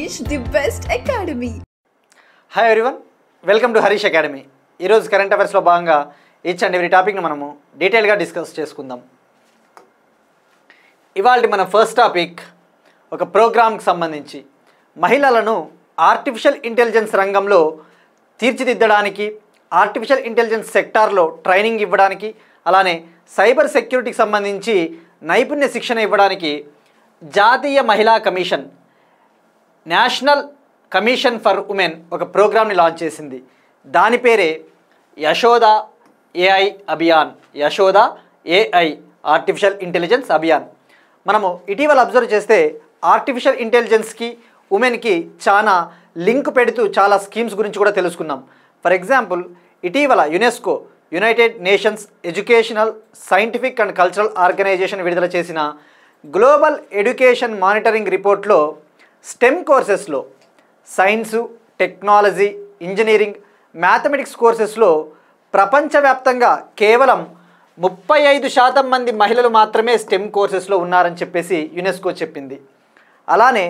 Harish, the best academy. Hi everyone, welcome to Harish academy. ఈరోజు current అఫైర్స్లో భాగంగా each and every టాపిక్ని మనము డీటెయిల్గా డిస్కస్ చేసుకుందాం. ఇవాళ మన ఫస్ట్ టాపిక్ ఒక ప్రోగ్రామ్కి సంబంధించి మహిళలను ఆర్టిఫిషియల్ ఇంటెలిజెన్స్ రంగంలో తీర్చిదిద్దడానికి, ఆర్టిఫిషియల్ ఇంటెలిజెన్స్ సెక్టార్లో ట్రైనింగ్ ఇవ్వడానికి, అలానే సైబర్ సెక్యూరిటీకి సంబంధించి నైపుణ్య శిక్షణ ఇవ్వడానికి జాతీయ మహిళా commission, national commission for women ఒక ప్రోగ్రామ్ని లాంచ్ చేసింది. దాని పేరే Yashoda AI Abhiyan. Yashoda AI artificial intelligence Abhiyan. మనము ఇటీవల అబ్జర్వ్ చేస్తే ఆర్టిఫిషియల్ ఇంటెలిజెన్స్కి, ఉమెన్కి చాలా లింక్ పెడుతూ చాలా స్కీమ్స్ గురించి కూడా తెలుసుకున్నాం. ఫర్ ఎగ్జాంపుల్, ఇటీవల UNESCO, united nations educational, scientific and cultural organization విడుదల చేసిన గ్లోబల్ ఎడ్యుకేషన్ మానిటరింగ్ రిపోర్ట్లో స్టెమ్ కోర్సెస్లో సైన్సు, టెక్నాలజీ, ఇంజనీరింగ్, మ్యాథమెటిక్స్ కోర్సెస్లో ప్రపంచవ్యాప్తంగా కేవలం 35% మంది మహిళలు మాత్రమే స్టెమ్ కోర్సెస్లో ఉన్నారని చెప్పేసి యునెస్కో చెప్పింది. అలానే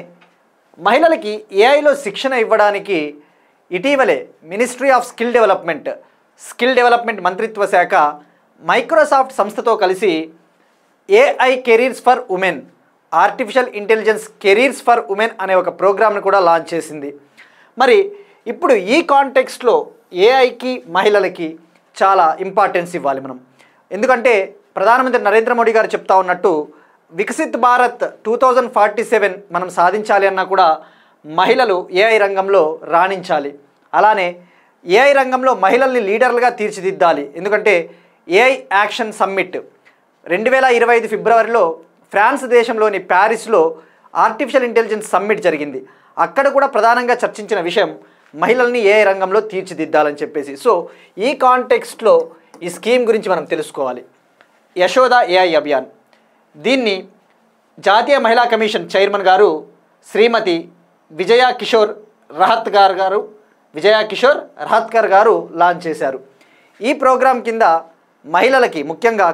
మహిళలకి ఏఐలో శిక్షణ ఇవ్వడానికి ఇటీవలే మినిస్ట్రీ ఆఫ్ స్కిల్ డెవలప్మెంట్ మంత్రిత్వ శాఖ మైక్రోసాఫ్ట్ సంస్థతో కలిసి AI careers for women, artificial intelligence careers for women అనే ఒక ప్రోగ్రామ్ని కూడా లాంచ్ చేసింది. మరి ఇప్పుడు ఈ కాంటెక్స్ట్లో ఏఐకి, మహిళలకి చాలా ఇంపార్టెన్స్ ఇవ్వాలి మనం. ఎందుకంటే ప్రధానమంత్రి నరేంద్ర మోడీ గారు చెప్తా ఉన్నట్టు వికసిత్ భారత్ 2047 మనం సాధించాలి అన్నా కూడా మహిళలు ఏఐ రంగంలో రాణించాలి. అలానే ఏఐ రంగంలో మహిళల్ని లీడర్లుగా తీర్చిదిద్దాలి. ఎందుకంటే ఏఐ యాక్షన్ సమ్మిట్ 2025 ఫిబ్రవరిలో ఫ్రాన్స్ దేశంలోని ప్యారిస్లో ఆర్టిఫిషియల్ ఇంటెలిజెన్స్ సమ్మిట్ జరిగింది. అక్కడ కూడా ప్రధానంగా చర్చించిన విషయం మహిళల్ని ఏఐ రంగంలో తీర్చిదిద్దాలని చెప్పేసి. సో ఈ కాంటెక్స్ట్లో ఈ స్కీమ్ గురించి మనం తెలుసుకోవాలి. యశోద ఏఐ అభియాన్, దీన్ని జాతీయ మహిళా కమిషన్ చైర్మన్ గారు శ్రీమతి విజయా కిషోర్ రహత్కర్ గారు లాంచ్ చేశారు. ఈ ప్రోగ్రాం కింద మహిళలకి, ముఖ్యంగా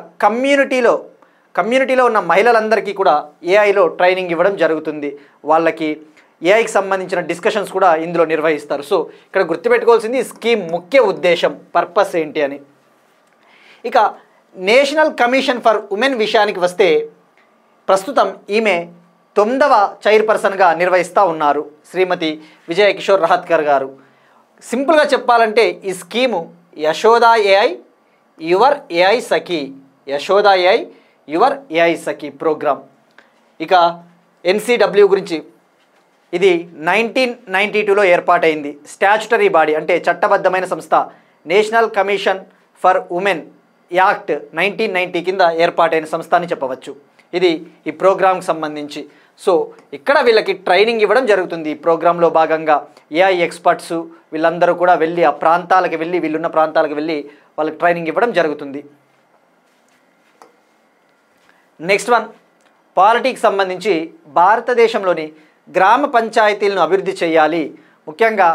కమ్యూనిటీలో ఉన్న మహిళలందరికీ కూడా ఏఐలో ట్రైనింగ్ ఇవ్వడం జరుగుతుంది. వాళ్ళకి ఏఐకి సంబంధించిన డిస్కషన్స్ కూడా ఇందులో నిర్వహిస్తారు. సో ఇక్కడ గుర్తుపెట్టుకోవాల్సింది ఈ స్కీమ్ ముఖ్య ఉద్దేశం, పర్పస్ ఏంటి అని. ఇక నేషనల్ కమిషన్ ఫర్ ఉమెన్ విషయానికి వస్తే ప్రస్తుతం ఈమె 9వ చైర్పర్సన్గా నిర్వహిస్తూ ఉన్నారు శ్రీమతి విజయ కిషోర్ రహత్కర్ గారు. సింపుల్గా చెప్పాలంటే ఈ scheme Yashoda AI your AI Sakhi, Yashoda AI your AI Sakhi programme. ఇక ఎన్సిడబ్ల్యూ గురించి, ఇది 1992లో ఏర్పాటైంది. స్టాచ్యుటరీ బాడీ అంటే చట్టబద్ధమైన సంస్థ. National commission for women act 1990 కింద ఏర్పాటైన సంస్థ అని చెప్పవచ్చు. ఇది ఈ ప్రోగ్రాంకి సంబంధించి. సో ఇక్కడ వీళ్ళకి ట్రైనింగ్ ఇవ్వడం జరుగుతుంది. ఈ ప్రోగ్రాంలో భాగంగా ఏఐ ఎక్స్పర్ట్స్ వీళ్ళందరూ కూడా వెళ్ళి ఆ ప్రాంతాలకు వెళ్ళి, వీళ్ళున్న ప్రాంతాలకు వెళ్ళి వాళ్ళకి ట్రైనింగ్ ఇవ్వడం జరుగుతుంది. నెక్స్ట్ వన్, పాలిటిక్స్ సంబంధించి భారతదేశంలోని గ్రామ పంచాయతీలను అభివృద్ధి చేయాలి. ముఖ్యంగా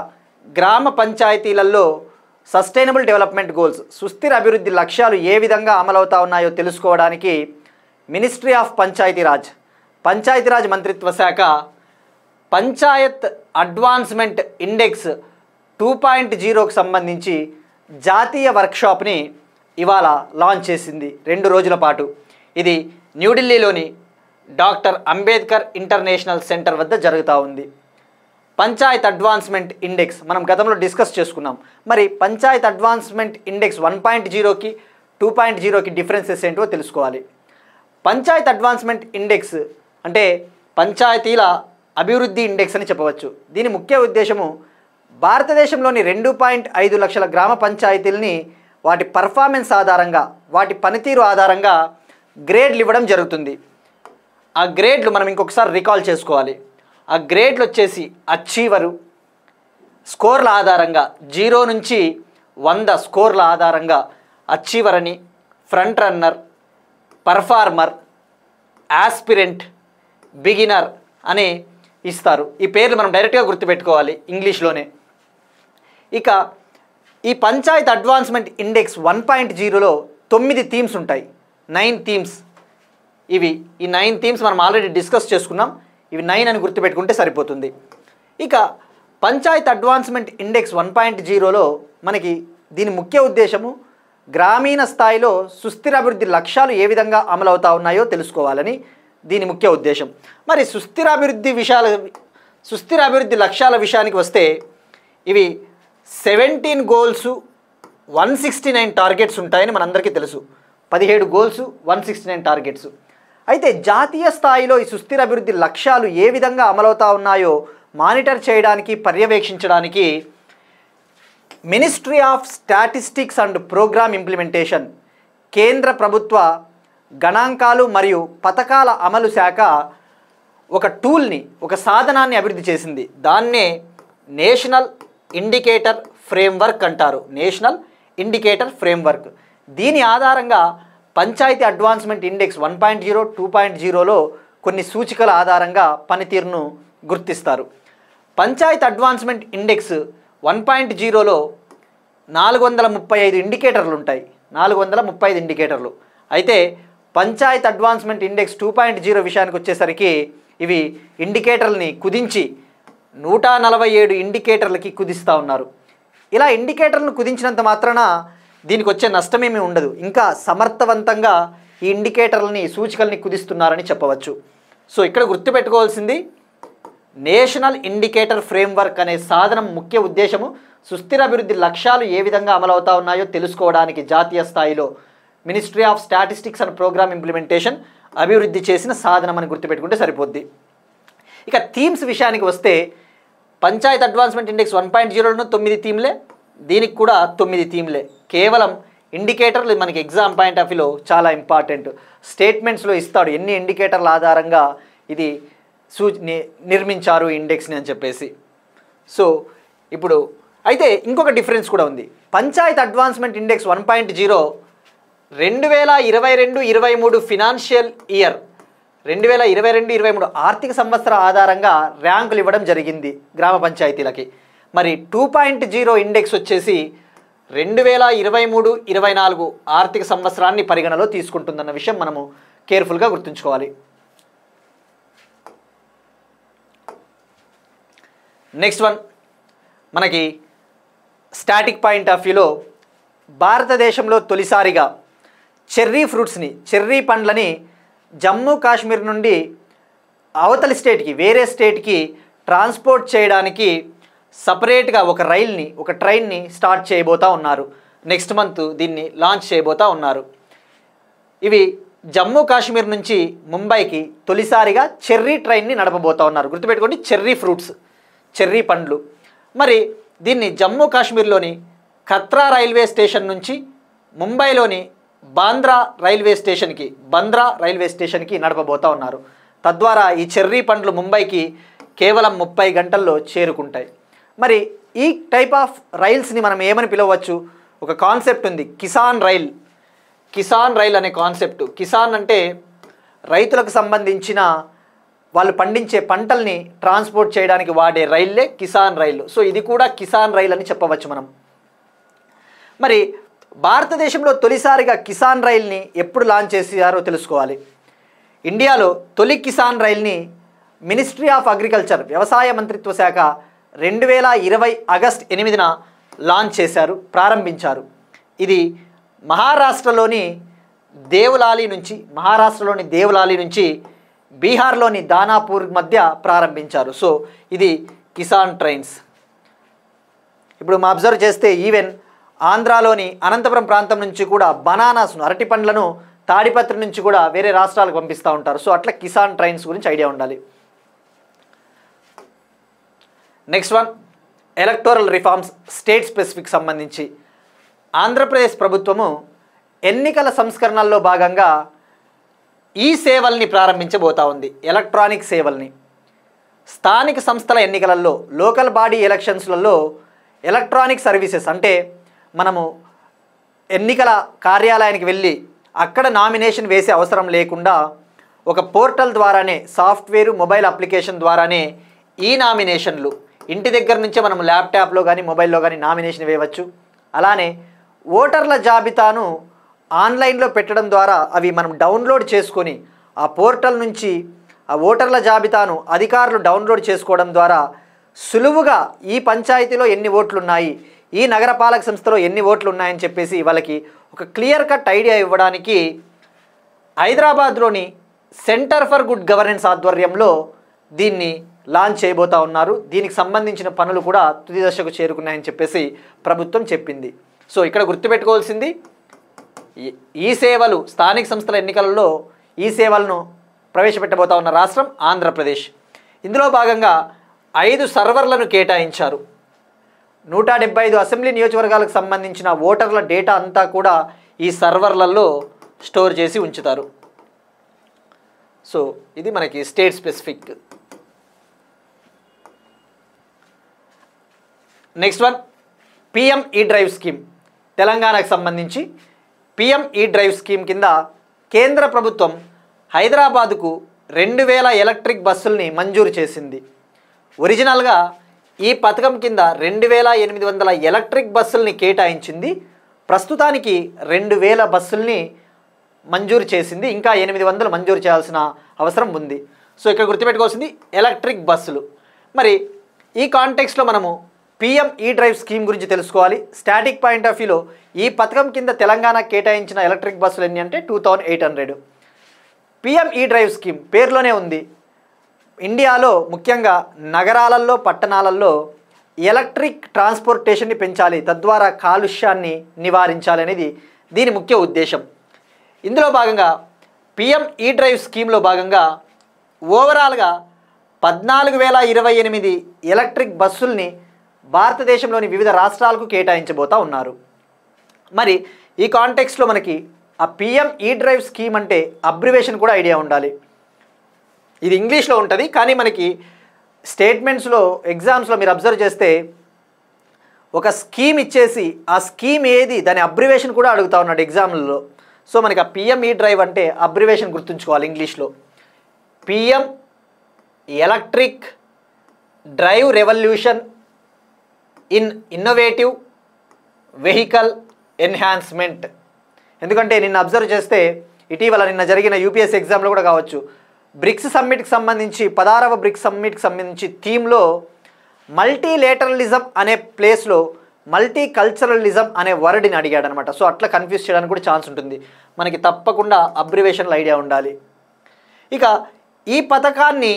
గ్రామ పంచాయతీలలో సస్టైనబుల్ డెవలప్మెంట్ గోల్స్, సుస్థిర అభివృద్ధి లక్ష్యాలు ఏ విధంగా అమలవుతా ఉన్నాయో తెలుసుకోవడానికి మినిస్ట్రీ ఆఫ్ పంచాయతీరాజ్ మంత్రిత్వ శాఖ పంచాయత్ అడ్వాన్స్మెంట్ ఇండెక్స్ 2.0కు సంబంధించి జాతీయ వర్క్షాప్ని ఇవాళ లాంచ్ చేసింది 2 రోజుల పాటు. ఇది న్యూఢిల్లీలోని డాక్టర్ అంబేద్కర్ ఇంటర్నేషనల్ సెంటర్ వద్ద జరుగుతూ ఉంది. పంచాయత్ అడ్వాన్స్మెంట్ ఇండెక్స్ మనం గతంలో డిస్కస్ చేసుకున్నాం. మరి పంచాయత్ అడ్వాన్స్మెంట్ ఇండెక్స్ 1.0కి 2.0కి డిఫరెన్సెస్ ఏంటో తెలుసుకోవాలి. పంచాయత్ అడ్వాన్స్మెంట్ ఇండెక్స్ అంటే పంచాయతీల అభివృద్ధి ఇండెక్స్ అని చెప్పవచ్చు. దీని ముఖ్య ఉద్దేశము భారతదేశంలోని 2.5 లక్షల గ్రామ పంచాయతీలని వాటి పర్ఫార్మెన్స్ ఆధారంగా, వాటి పనితీరు ఆధారంగా గ్రేడ్లు ఇవ్వడం జరుగుతుంది. ఆ గ్రేడ్లు మనం ఇంకొకసారి రికాల్ చేసుకోవాలి. ఆ గ్రేడ్లు వచ్చేసి అచీవరు, స్కోర్ల ఆధారంగా 0 నుంచి 100 స్కోర్ల ఆధారంగా అచీవర్ అని, front runner, performer, aspirant, beginner అని ఇస్తారు. ఈ పేర్లు మనం డైరెక్ట్గా గుర్తుపెట్టుకోవాలి ఇంగ్లీష్లోనే. ఇక ఈ పంచాయత్ అడ్వాన్స్మెంట్ ఇండెక్స్ 1.0లో 9 థీమ్స్ ఉంటాయి, 9 థీమ్స్. ఈ 9 థీమ్స్ మనం ఆల్రెడీ డిస్కస్ చేసుకున్నాం. ఇవి 9 అని గుర్తుపెట్టుకుంటే సరిపోతుంది. ఇక పంచాయత్ అడ్వాన్స్మెంట్ ఇండెక్స్ 1.0లో మనకి దీని ముఖ్య ఉద్దేశము గ్రామీణ స్థాయిలో సుస్థిర అభివృద్ధి లక్ష్యాలు ఏ విధంగా అమలవుతా ఉన్నాయో తెలుసుకోవాలని దీని ముఖ్య ఉద్దేశం. మరి సుస్థిర అభివృద్ధి లక్ష్యాల విషయానికి వస్తే ఇవి 17 గోల్స్ 169 టార్గెట్స్ ఉంటాయని మనందరికీ తెలుసు. 17 గోల్స్ 169 టార్గెట్స్. అయితే జాతీయ స్థాయిలో ఈ సుస్థిర అభివృద్ధి లక్ష్యాలు ఏ విధంగా అమలవుతా ఉన్నాయో మానిటర్ చేయడానికి, పర్యవేక్షించడానికి ministry of statistics and programme implementation, కేంద్ర ప్రభుత్వ గణాంకాలు మరియు పథకాల అమలు శాఖ ఒక టూల్ని, ఒక సాధనాన్ని అభివృద్ధి చేసింది. దాన్నే నేషనల్ ఇండికేటర్ ఫ్రేమ్వర్క్ అంటారు. National indicator framework. దీని ఆధారంగా పంచాయతీ అడ్వాన్స్మెంట్ ఇండెక్స్ 1.0, 2.0లో కొన్ని సూచికల ఆధారంగా పనితీరును గుర్తిస్తారు. పంచాయత్ అడ్వాన్స్మెంట్ ఇండెక్స్ 1.0లో 435 ఇండికేటర్లు ఉంటాయి. 435 ఇండికేటర్లు. అయితే పంచాయత్ అడ్వాన్స్మెంట్ ఇండెక్స్ 2.0 విషయానికి వచ్చేసరికి ఇవి ఇండికేటర్లని కుదించి 147 ఇండికేటర్లకి కుదిస్తూ ఉన్నారు. ఇలా ఇండికేటర్లను కుదించినంత మాత్రాన దీనికి వచ్చే నష్టమేమీ ఉండదు. ఇంకా సమర్థవంతంగా ఈ ఇండికేటర్లని, సూచికల్ని కుదిస్తున్నారని చెప్పవచ్చు. సో ఇక్కడ గుర్తుపెట్టుకోవాల్సింది నేషనల్ ఇండికేటర్ ఫ్రేమ్వర్క్ అనే సాధనం ముఖ్య ఉద్దేశము సుస్థిర అభివృద్ధి లక్ష్యాలు ఏ విధంగా అమలవుతా ఉన్నాయో తెలుసుకోవడానికి జాతీయ స్థాయిలో ministry of statistics and programme implementation అభివృద్ధి చేసిన సాధనం అని గుర్తుపెట్టుకుంటే సరిపోద్ది. ఇక థీమ్స్ విషయానికి వస్తే పంచాయత్ అడ్వాన్స్మెంట్ ఇండెక్స్ 1.0లో 9 థీమ్లే, దీనికి కూడా 9 థీమ్లే. కేవలం ఇండికేటర్లు మనకి ఎగ్జామ్ పాయింట్ ఆఫ్ వ్యూలో చాలా ఇంపార్టెంట్. స్టేట్మెంట్స్లో ఇస్తాడు ఎన్ని ఇండికేటర్ల ఆధారంగా ఇది నిర్మించారు ఇండెక్స్ని అని చెప్పేసి. సో ఇప్పుడు అయితే ఇంకొక డిఫరెన్స్ కూడా ఉంది. Panchayat advancement index 1.0 2022-23 financial year 2022-23 ఆర్థిక సంవత్సర ఆధారంగా ర్యాంకులు ఇవ్వడం జరిగింది గ్రామ పంచాయతీలకి. మరి 2.0 ఇండెక్స్ వచ్చేసి 2023-24 ఆర్థిక సంవత్సరాన్ని పరిగణలో తీసుకుంటుందన్న విషయం మనము కేర్ఫుల్గా గుర్తుంచుకోవాలి. నెక్స్ట్ వన్ మనకి స్టాటిక్ పాయింట్ ఆఫ్ వ్యూలో భారతదేశంలో తొలిసారిగా చెర్రీ ఫ్రూట్స్ని, చెర్రీ పండ్లని జమ్మూ కాశ్మీర్ నుండి అవతలి స్టేట్కి, వేరే స్టేట్కి ట్రాన్స్పోర్ట్ చేయడానికి సపరేట్గా ఒక రైల్ని, ఒక ట్రైన్ని స్టార్ట్ చేయబోతూ ఉన్నారు. నెక్స్ట్ మంత్ దీన్ని లాంచ్ చేయబోతూ ఉన్నారు. ఇవి జమ్మూ కాశ్మీర్ నుంచి ముంబైకి తొలిసారిగా చెర్రీ ట్రైన్ని నడపబోతూ ఉన్నారు. గుర్తుపెట్టుకోండి, చెర్రీ ఫ్రూట్స్, చెర్రీ పండ్లు. మరి దీన్ని జమ్మూ కాశ్మీర్లోని ఖత్రా రైల్వే స్టేషన్ నుంచి ముంబైలోని బంద్రా రైల్వే స్టేషన్కి నడపబోతూ ఉన్నారు. తద్వారా ఈ చెర్రీ పండ్లు ముంబైకి కేవలం 30 గంటల్లో చేరుకుంటాయి. మరి ఈ టైప్ ఆఫ్ రైల్స్ని మనం ఏమని పిలవచ్చు? ఒక కాన్సెప్ట్ ఉంది, కిసాన్ రైల్ అనే కాన్సెప్ట్. కిసాన్ అంటే రైతులకు సంబంధించిన వాళ్ళు పండించే పంటల్ని ట్రాన్స్పోర్ట్ చేయడానికి వాడే రైల్లే కిసాన్ రైలు. సో ఇది కూడా కిసాన్ రైల్ అని చెప్పవచ్చు మనం. మరి భారతదేశంలో తొలిసారిగా కిసాన్ రైల్ని ఎప్పుడు లాంచ్ చేశారో తెలుసుకోవాలి. ఇండియాలో తొలి కిసాన్ రైల్ని మినిస్ట్రీ ఆఫ్ అగ్రికల్చర్, వ్యవసాయ మంత్రిత్వ శాఖ 2020 ఆగస్టు 8న లాంచ్ చేశారు, ప్రారంభించారు. ఇది మహారాష్ట్రలోని దేవలాలి నుంచి బీహార్లోని దానాపూర్ మధ్య ప్రారంభించారు. సో ఇది కిసాన్ ట్రైన్స్. ఇప్పుడు మనం అబ్జర్వ్ చేస్తే ఈవెన్ ఆంధ్రాలోని అనంతపురం ప్రాంతం నుంచి కూడా బనానాస్ను, అరటి పండ్లను తాడిపత్రి నుంచి కూడా వేరే రాష్ట్రాలకు పంపిస్తూ ఉంటారు. సో అట్లా కిసాన్ ట్రైన్స్ గురించి ఐడియా ఉండాలి. Next one electoral reforms, state specific సంబంధించి ఆంధ్రప్రదేశ్ ప్రభుత్వము ఎన్నికల సంస్కరణల్లో భాగంగా ఈ సేవల్ని ప్రారంభించబోతా ఉంది. ఎలక్ట్రానిక్ సేవల్ని స్థానిక సంస్థల ఎన్నికలలో, లోకల్ బాడీ ఎలక్షన్స్లలో ఎలక్ట్రానిక్ సర్వీసెస్ అంటే మనము ఎన్నికల కార్యాలయానికి వెళ్ళి అక్కడ నామినేషన్ వేసే అవసరం లేకుండా ఒక పోర్టల్ ద్వారానే, సాఫ్ట్వేర్, మొబైల్ అప్లికేషన్ ద్వారానే ఈ నామినేషన్లు ఇంటి దగ్గర నుంచే మనం ల్యాప్టాప్లో కానీ మొబైల్లో కానీ నామినేషన్ వేయవచ్చు. అలానే ఓటర్ల జాబితాను ఆన్లైన్లో పెట్టడం ద్వారా అవి మనం డౌన్లోడ్ చేసుకొని ఆ పోర్టల్ నుంచి ఆ ఓటర్ల జాబితాను అధికారులు డౌన్లోడ్ చేసుకోవడం ద్వారా సులువుగా ఈ పంచాయతీలో ఎన్ని ఓట్లు ఉన్నాయి, ఈ నగరపాలక సంస్థలో ఎన్ని ఓట్లు ఉన్నాయని చెప్పేసి వాళ్ళకి ఒక క్లియర్ కట్ ఐడియా ఇవ్వడానికి హైదరాబాద్లోని సెంటర్ ఫర్ గుడ్ గవర్నెన్స్ ఆధ్వర్యంలో దీన్ని లాంచ్ చేయబోతా ఉన్నారు. దీనికి సంబంధించిన పనులు కూడా తుది దశకు చేరుకున్నాయని చెప్పేసి ప్రభుత్వం చెప్పింది. సో ఇక్కడ గుర్తుపెట్టుకోవాల్సింది, ఈ సేవలు స్థానిక సంస్థల ఎన్నికలలో ఈ సేవలను ప్రవేశపెట్టబోతా ఉన్న రాష్ట్రం ఆంధ్రప్రదేశ్. ఇందులో భాగంగా 5 సర్వర్లను కేటాయించారు. 175 అసెంబ్లీ నియోజకవర్గాలకు సంబంధించిన ఓటర్ల డేటా అంతా కూడా ఈ సర్వర్లలో స్టోర్ చేసి ఉంచుతారు. సో ఇది మనకి state specific. Next one, PM ఈ డ్రైవ్ స్కీమ్. తెలంగాణకు సంబంధించి పిఎం ఈ డ్రైవ్ స్కీమ్ కింద కేంద్ర ప్రభుత్వం హైదరాబాదుకు 2000 ఎలక్ట్రిక్ బస్సుల్ని మంజూరు చేసింది. ఒరిజినల్గా ఈ పథకం కింద 2800 ఎలక్ట్రిక్ బస్సుల్ని కేటాయించింది. ప్రస్తుతానికి 2000 బస్సుల్ని మంజూరు చేసింది. ఇంకా 800 మంజూరు చేయాల్సిన అవసరం ఉంది. సో ఇక్కడ గుర్తుపెట్టుకోవాల్సింది ఎలక్ట్రిక్ బస్సులు. మరి ఈ కాంటెక్స్లో మనము పిఎం ఈ డ్రైవ్ స్కీమ్ గురించి తెలుసుకోవాలి. స్టాటిక్ పాయింట్ ఆఫ్ వ్యూలో ఈ పథకం కింద తెలంగాణ కేటాయించిన ఎలక్ట్రిక్ బస్సులు ఎన్ని అంటే 2800. పిఎం ఈ డ్రైవ్ స్కీమ్ పేరులోనే ఉంది. ఇండియాలో ముఖ్యంగా నగరాలలో, పట్టణాలలో ఎలక్ట్రిక్ ట్రాన్స్పోర్టేషన్ని పెంచాలి, తద్వారా కాలుష్యాన్ని నివారించాలి అనేది దీని ముఖ్య ఉద్దేశం. ఇందులో భాగంగా పిఎం ఈ డ్రైవ్ స్కీమ్లో భాగంగా ఓవరాల్గా 14,028 ఎలక్ట్రిక్ బస్సుల్ని భారతదేశంలోని వివిధ రాష్ట్రాలకు కేటాయించబోతా ఉన్నారు. మరి ఈ కాంటెక్స్లో మనకి ఆ పిఎం ఈ డ్రైవ్ స్కీమ్ అంటే అబ్రివేషన్ కూడా ఐడియా ఉండాలి. ఇది ఇంగ్లీష్లో ఉంటుంది, కానీ మనకి స్టేట్మెంట్స్లో ఎగ్జామ్స్లో మీరు అబ్జర్వ్ చేస్తే ఒక స్కీమ్ ఇచ్చేసి ఆ స్కీమ్ ఏది దాని అబ్రివేషన్ కూడా అడుగుతా ఉన్నాడు ఎగ్జామ్లలో. సో మనకి ఆ పిఎం ఈ డ్రైవ్ అంటే అబ్రివేషన్ గుర్తుంచుకోవాలి ఇంగ్లీష్లో. PM electric drive revolution in innovative vehicle enhancement. ఎందుకంటే నిన్న అబ్జర్వ్ చేస్తే ఇటీవల నిన్న జరిగిన యూపీఎస్సీ ఎగ్జామ్లో కూడా కావచ్చు, బ్రిక్స్ సమ్మిట్కి సంబంధించి 16వ బ్రిక్స్ సమ్మిట్కి సంబంధించి థీమ్లో మల్టీలేటరలిజం అనే ప్లేస్లో మల్టీ కల్చరలిజం అనే వర్డ్ని అడిగాడు అనమాట. సో అట్లా కన్ఫ్యూజ్ చేయడానికి కూడా ఛాన్స్ ఉంటుంది. మనకి తప్పకుండా అబ్రివేషన్లు ఐడియా ఉండాలి. ఇక ఈ పథకాన్ని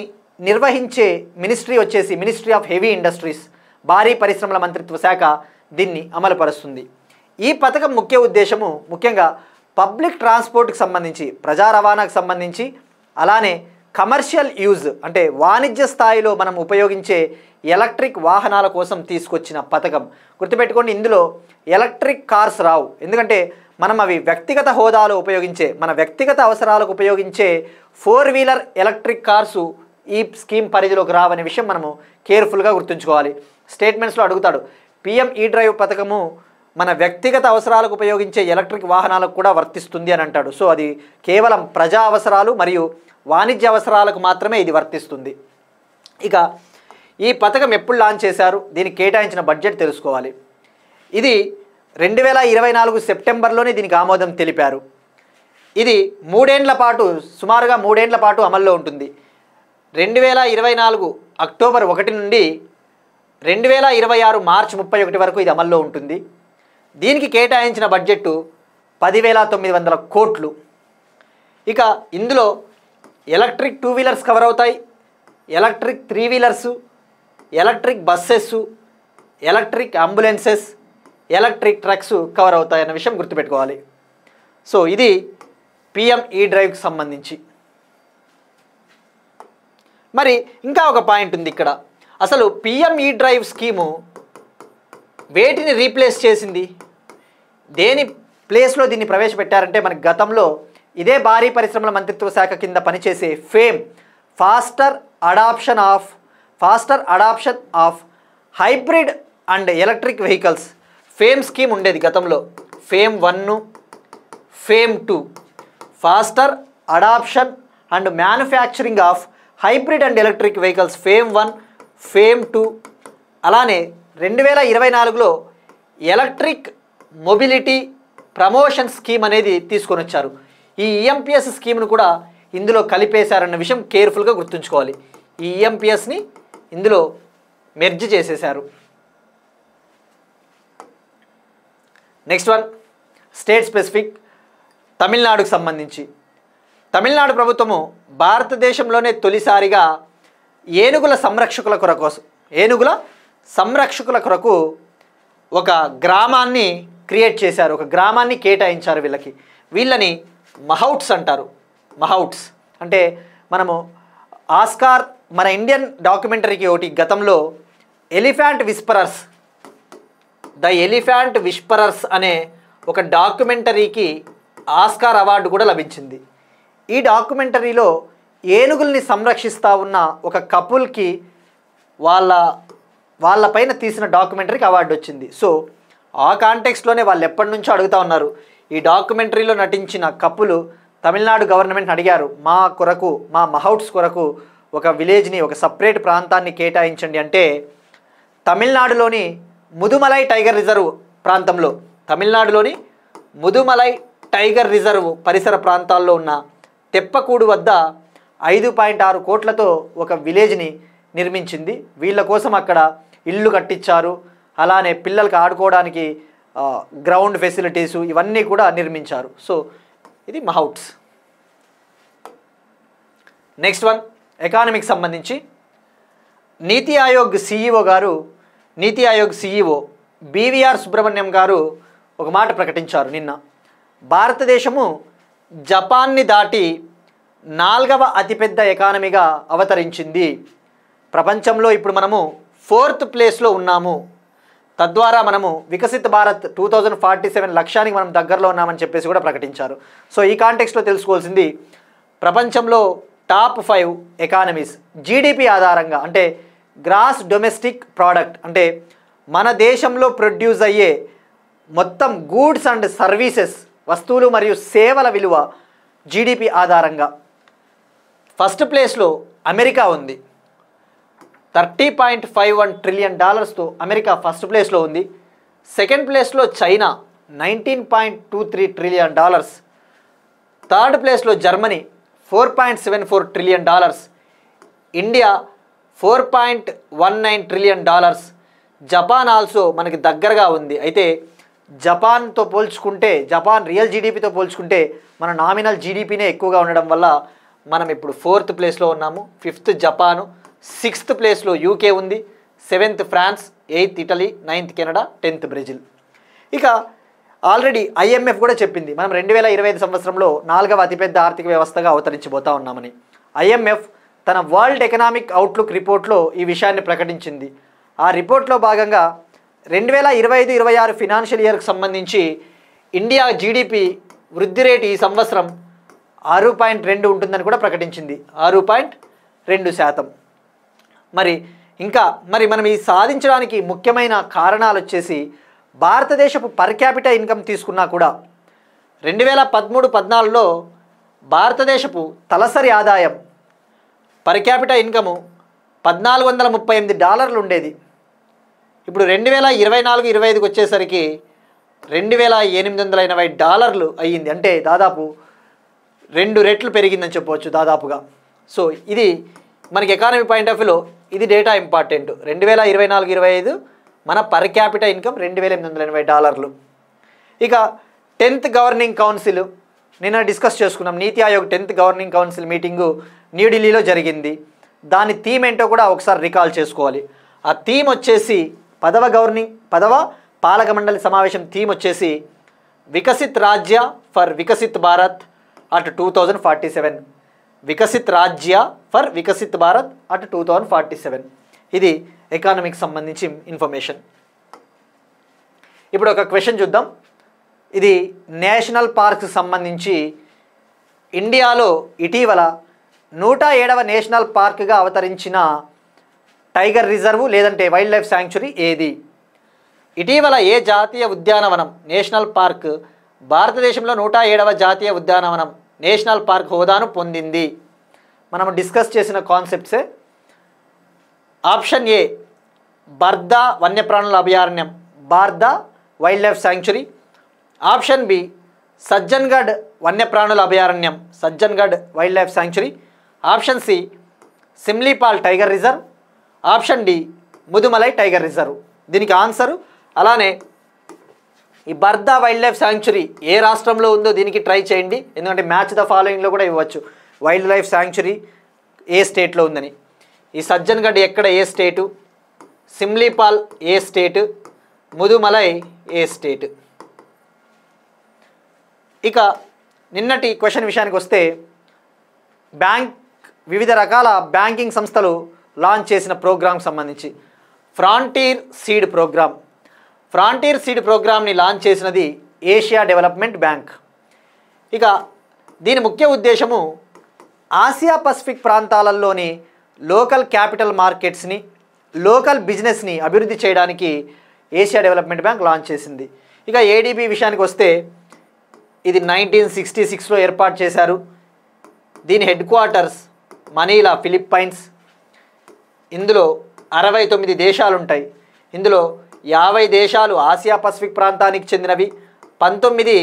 నిర్వహించే మినిస్ట్రీ వచ్చేసి మినిస్ట్రీ ఆఫ్ హెవీ ఇండస్ట్రీస్, భారీ పరిశ్రమల మంత్రిత్వ శాఖ దీన్ని అమలుపరుస్తుంది. ఈ పథకం ముఖ్య ఉద్దేశము ముఖ్యంగా పబ్లిక్ ట్రాన్స్పోర్ట్కి సంబంధించి, ప్రజా రవాణాకు సంబంధించి, అలానే కమర్షియల్ యూజ్ అంటే వాణిజ్య స్థాయిలో మనం ఉపయోగించే ఎలక్ట్రిక్ వాహనాల కోసం తీసుకొచ్చిన పథకం. గుర్తుపెట్టుకోండి, ఇందులో ఎలక్ట్రిక్ కార్స్ రావు. ఎందుకంటే మనం అవి వ్యక్తిగత హోదాలో ఉపయోగించే, మన వ్యక్తిగత అవసరాలకు ఉపయోగించే 4 వీలర్ ఎలక్ట్రిక్ కార్సు ఈ స్కీమ్ పరిధిలోకి రావనే విషయం మనము కేర్ఫుల్గా గుర్తుంచుకోవాలి. స్టేట్మెంట్స్లో అడుగుతాడు, పిఎం ఈ డ్రైవ్ పథకము మన వ్యక్తిగత అవసరాలకు ఉపయోగించే ఎలక్ట్రిక్ వాహనాలకు కూడా వర్తిస్తుంది అని అంటాడు. సో అది కేవలం ప్రజా అవసరాలు మరియు వాణిజ్య అవసరాలకు మాత్రమే ఇది వర్తిస్తుంది. ఇక ఈ పథకం ఎప్పుడు లాంచ్ చేశారు, దీనికి కేటాయించిన బడ్జెట్ తెలుసుకోవాలి. ఇది 2024 సెప్టెంబర్లోనే దీనికి ఆమోదం తెలిపారు. ఇది 3 ఏళ్ల పాటు, సుమారుగా 3 ఏళ్ల పాటు అమల్లో ఉంటుంది. 2024 అక్టోబర్ 1 నుండి 2026 మార్చి 31 వరకు ఇది అమల్లో ఉంటుంది. దీనికి కేటాయించిన బడ్జెట్ 10,900 కోట్లు. ఇక ఇందులో ఎలక్ట్రిక్ 2 వీలర్స్ కవర్ అవుతాయి, electric 3 wheelers, electric buses, electric ambulances, electric trucks cover అవుతాయన్న విషయం గుర్తుపెట్టుకోవాలి. సో ఇది పిఎం ఈ డ్రైవ్కి సంబంధించి. మరి ఇంకా ఒక పాయింట్ ఉంది ఇక్కడ. అసలు పిఎం ఈ డ్రైవ్ స్కీము వేటిని రీప్లేస్ చేసింది, దేని ప్లేస్లో దీన్ని ప్రవేశపెట్టారంటే మనకి గతంలో ఇదే భారీ పరిశ్రమల మంత్రిత్వ శాఖ కింద పనిచేసే FAME, faster adoption of hybrid and electric vehicles FAME scheme ఉండేది గతంలో. FAME 1, FAME 2, faster adoption and manufacturing of hybrid and electric vehicles FAME 1, FAME 2. అలానే 2024లో ఎలక్ట్రిక్ మొబిలిటీ ప్రమోషన్ స్కీమ్ అనేది తీసుకొని వచ్చారు. ఈ ఈఎంపిఎస్ స్కీమ్ను కూడా ఇందులో కలిపేశారన్న విషయం కేర్ఫుల్గా గుర్తుంచుకోవాలి. ఈ ఈఎంపిఎస్ని ఇందులో మెర్జ్ చేసేశారు. Next one state specific. తమిళనాడుకు సంబంధించి తమిళనాడు ప్రభుత్వము భారతదేశంలోనే తొలిసారిగా ఏనుగుల సంరక్షకుల కొరకు ఒక గ్రామాన్ని క్రియేట్ చేశారు, ఒక గ్రామాన్ని కేటాయించారు. వీళ్ళని మహౌట్స్ అంటారు. మహౌట్స్ అంటే మనము ఆస్కార్ మన ఇండియన్ డాక్యుమెంటరీకి ఒకటి గతంలో ద ఎలిఫెంట్ విస్పరర్స్ అనే ఒక డాక్యుమెంటరీకి ఆస్కార్ అవార్డు కూడా లభించింది. ఈ డాక్యుమెంటరీలో ఏనుగుల్ని సంరక్షిస్తూ ఉన్న ఒక కపుల్కి వాళ్ళ పైన తీసిన డాక్యుమెంటరీకి అవార్డు వచ్చింది. సో ఆ కాంటెక్స్ట్లోనే వాళ్ళు ఎప్పటి నుంచో అడుగుతూ ఉన్నారు. ఈ డాక్యుమెంటరీలో నటించిన కపుల్ తమిళనాడు గవర్నమెంట్ అడిగారు, మా మహౌట్స్ కొరకు ఒక విలేజ్ని, ఒక సపరేట్ ప్రాంతాన్ని కేటాయించండి అంటే తమిళనాడులోని ముదుమలై టైగర్ రిజర్వ్ ప్రాంతంలో, తమిళనాడులోని ముదుమలై టైగర్ రిజర్వ్ పరిసర ప్రాంతాల్లో ఉన్న తెప్పకూడు వద్ద 5.6 కోట్లతో ఒక విలేజ్ని నిర్మించింది. వీళ్ళ కోసం అక్కడ ఇల్లు కట్టించారు. అలానే పిల్లలకు ఆడుకోవడానికి గ్రౌండ్ ఫెసిలిటీసు ఇవన్నీ కూడా నిర్మించారు. సో ఇది మహౌట్స్. నెక్స్ట్ వన్ ఎకానమీకి సంబంధించి నీతి ఆయోగ్ సిఈఓ బీవీఆర్ సుబ్రహ్మణ్యం గారు ఒక మాట ప్రకటించారు నిన్న. భారతదేశము జపాన్ని దాటి 4వ అతిపెద్ద ఎకానమీగా అవతరించింది. ప్రపంచంలో ఇప్పుడు మనము 4th ప్లేస్లో ఉన్నాము. తద్వారా మనము వికసిత్ భారత్ 2047 లక్ష్యానికి మనం దగ్గరలో ఉన్నామని చెప్పేసి కూడా ప్రకటించారు. సో ఈ కాంటెక్స్ట్లో తెలుసుకోవాల్సింది, ప్రపంచంలో టాప్ 5 ఎకానమీస్ జీడిపి ఆధారంగా, అంటే గ్రాస్ డొమెస్టిక్ ప్రోడక్ట్, అంటే మన దేశంలో ప్రొడ్యూస్ అయ్యే మొత్తం గూడ్స్ అండ్ సర్వీసెస్, వస్తువులు మరియు సేవల విలువ జీడిపి ఆధారంగా ఫస్ట్ ప్లేస్లో అమెరికా ఉంది. $30.51 ట్రిలియన్ అమెరికా ఫస్ట్ ప్లేస్లో ఉంది. సెకండ్ ప్లేస్లో చైనా $19.23 ట్రిలియన్. థర్డ్ ప్లేస్లో Germany $4.74 trillion. India $4.19 trillion. Japan also మనకి దగ్గరగా ఉంది. అయితే జపాన్తో పోల్చుకుంటే, జపాన్ రియల్ జీడిపితో పోల్చుకుంటే మన నామినల్ జీడిపినే ఎక్కువగా ఉండడం వల్ల మనం ఇప్పుడు 4th ప్లేస్లో ఉన్నాము. 5th జపాను, 6th ప్లేస్లో యూకే ఉంది, 7th France, 8th Italy, 9th Canada, 10th Brazil. ఇక ఆల్రెడీ ఐఎంఎఫ్ కూడా చెప్పింది మనం 2025 సంవత్సరంలో 4వ అతిపెద్ద ఆర్థిక వ్యవస్థగా అవతరించబోతా ఉన్నామని. ఐఎంఎఫ్ తన వరల్డ్ ఎకనామిక్ అవుట్లుక్ రిపోర్ట్లో ఈ విషయాన్ని ప్రకటించింది. ఆ రిపోర్ట్లో భాగంగా 2025-26 ఫినాన్షియల్ ఇయర్కి సంబంధించి ఇండియా జీడిపి వృద్ధి రేటు ఈ సంవత్సరం 6.2 ఉంటుందని కూడా ప్రకటించింది. 6.2%. మరి మనం ఈ సాధించడానికి ముఖ్యమైన కారణాలు వచ్చేసి భారతదేశపు పర్ క్యాపిటల్ ఇన్కమ్ తీసుకున్నా కూడా 2013-14లో భారతదేశపు తలసరి ఆదాయం పర్ క్యాపిటల్ ఇన్కము $1,438 ఉండేది. ఇప్పుడు 2024-25కి వచ్చేసరికి $2,880 అయ్యింది. అంటే దాదాపు 2 రెట్లు పెరిగిందని చెప్పవచ్చు దాదాపుగా. సో ఇది మనకి ఎకానమీ పాయింట్ ఆఫ్ వ్యూలో ఇది డేటా ఇంపార్టెంట్. 2024-25 మన పర్ క్యాపిటల్ ఇన్కమ్ $2,880. ఇక 10th గవర్నింగ్ కౌన్సిల్ నిన్న డిస్కస్ చేసుకున్నాం. నీతి Aayog 10th governing council meeting న్యూఢిల్లీలో జరిగింది. దాని థీమ్ ఏంటో కూడా ఒకసారి రికాల్ చేసుకోవాలి. ఆ థీమ్ వచ్చేసి 10వ పాలక మండలి సమావేశం థీమ్ వచ్చేసి వికసిత్ రాజ్య ఫర్ వికసిత్ భారత్ అట్ 2047. వికసిత్ రాజ్య ఫర్ వికసిత్ భారత్ అట్ 2047. ఇది ఎకానమీకి సంబంధించి ఇన్ఫర్మేషన్. ఇప్పుడు ఒక క్వశ్చన్ చూద్దాం. ఇది నేషనల్ పార్క్స్ సంబంధించి ఇండియాలో ఇటీవల 107వ నేషనల్ పార్క్గా అవతరించిన టైగర్ రిజర్వ్ లేదంటే వైల్డ్ లైఫ్ శాంక్చురీ ఏది? ఇటీవల ఏ జాతీయ ఉద్యానవనం నేషనల్ పార్క్ భారతదేశంలో 107వ జాతీయ ఉద్యానవనం నేషనల్ పార్క్ హోదాను పొందింది? మనం డిస్కస్ చేసిన కాన్సెప్ట్సే. ఆప్షన్ ఏ బర్దా వన్యప్రాణుల అభయారణ్యం, Barda wildlife sanctuary. Option B Sajjangarh వన్యప్రాణుల అభయారణ్యం, Sajjangarh wildlife sanctuary. Option C Similipal tiger reserve. Option D Mudumalai tiger reserve దీనికి ఆన్సరు. అలానే ఈ బర్దా వైల్డ్ లైఫ్ శాంక్చురీ ఏ రాష్ట్రంలో ఉందో దీనికి ట్రై చేయండి, ఎందుకంటే మ్యాచ్ ద ఫాలోయింగ్లో కూడా ఇవ్వచ్చు వైల్డ్ లైఫ్ శాంక్చురీ ఏ స్టేట్లో ఉందని. ఈ సజ్జన్గఢ్ ఎక్కడ ఏ స్టేటు, సిమ్లీపాల్ ఏ స్టేటు, ముదుమలై ఏ స్టేట్. ఇక నిన్నటి క్వశ్చన్ విషయానికి వస్తే వివిధ రకాల బ్యాంకింగ్ సంస్థలు లాంచ్ చేసిన ప్రోగ్రామ్కి సంబంధించి ఫ్రాంటీర్ సీడ్ ప్రోగ్రామ్ని లాంచ్ చేసినది ఏషియా డెవలప్మెంట్ బ్యాంక్. ఇక దీని ముఖ్య ఉద్దేశము ఆసియా పసిఫిక్ ప్రాంతాలలోని లోకల్ క్యాపిటల్ మార్కెట్స్ని, లోకల్ బిజినెస్ని అభివృద్ధి చేయడానికి ఏషియా డెవలప్మెంట్ బ్యాంక్ లాంచ్ చేసింది. ఇక ఏడీబీ విషయానికి వస్తే ఇది 1966లో ఏర్పాటు చేశారు. దీని హెడ్ క్వార్టర్స్ మనీలా, ఫిలిప్పైన్స్. ఇందులో 69 దేశాలు ఉంటాయి. ఇందులో 50 దేశాలు ఆసియా పసిఫిక్ ప్రాంతానికి చెందినవి, 19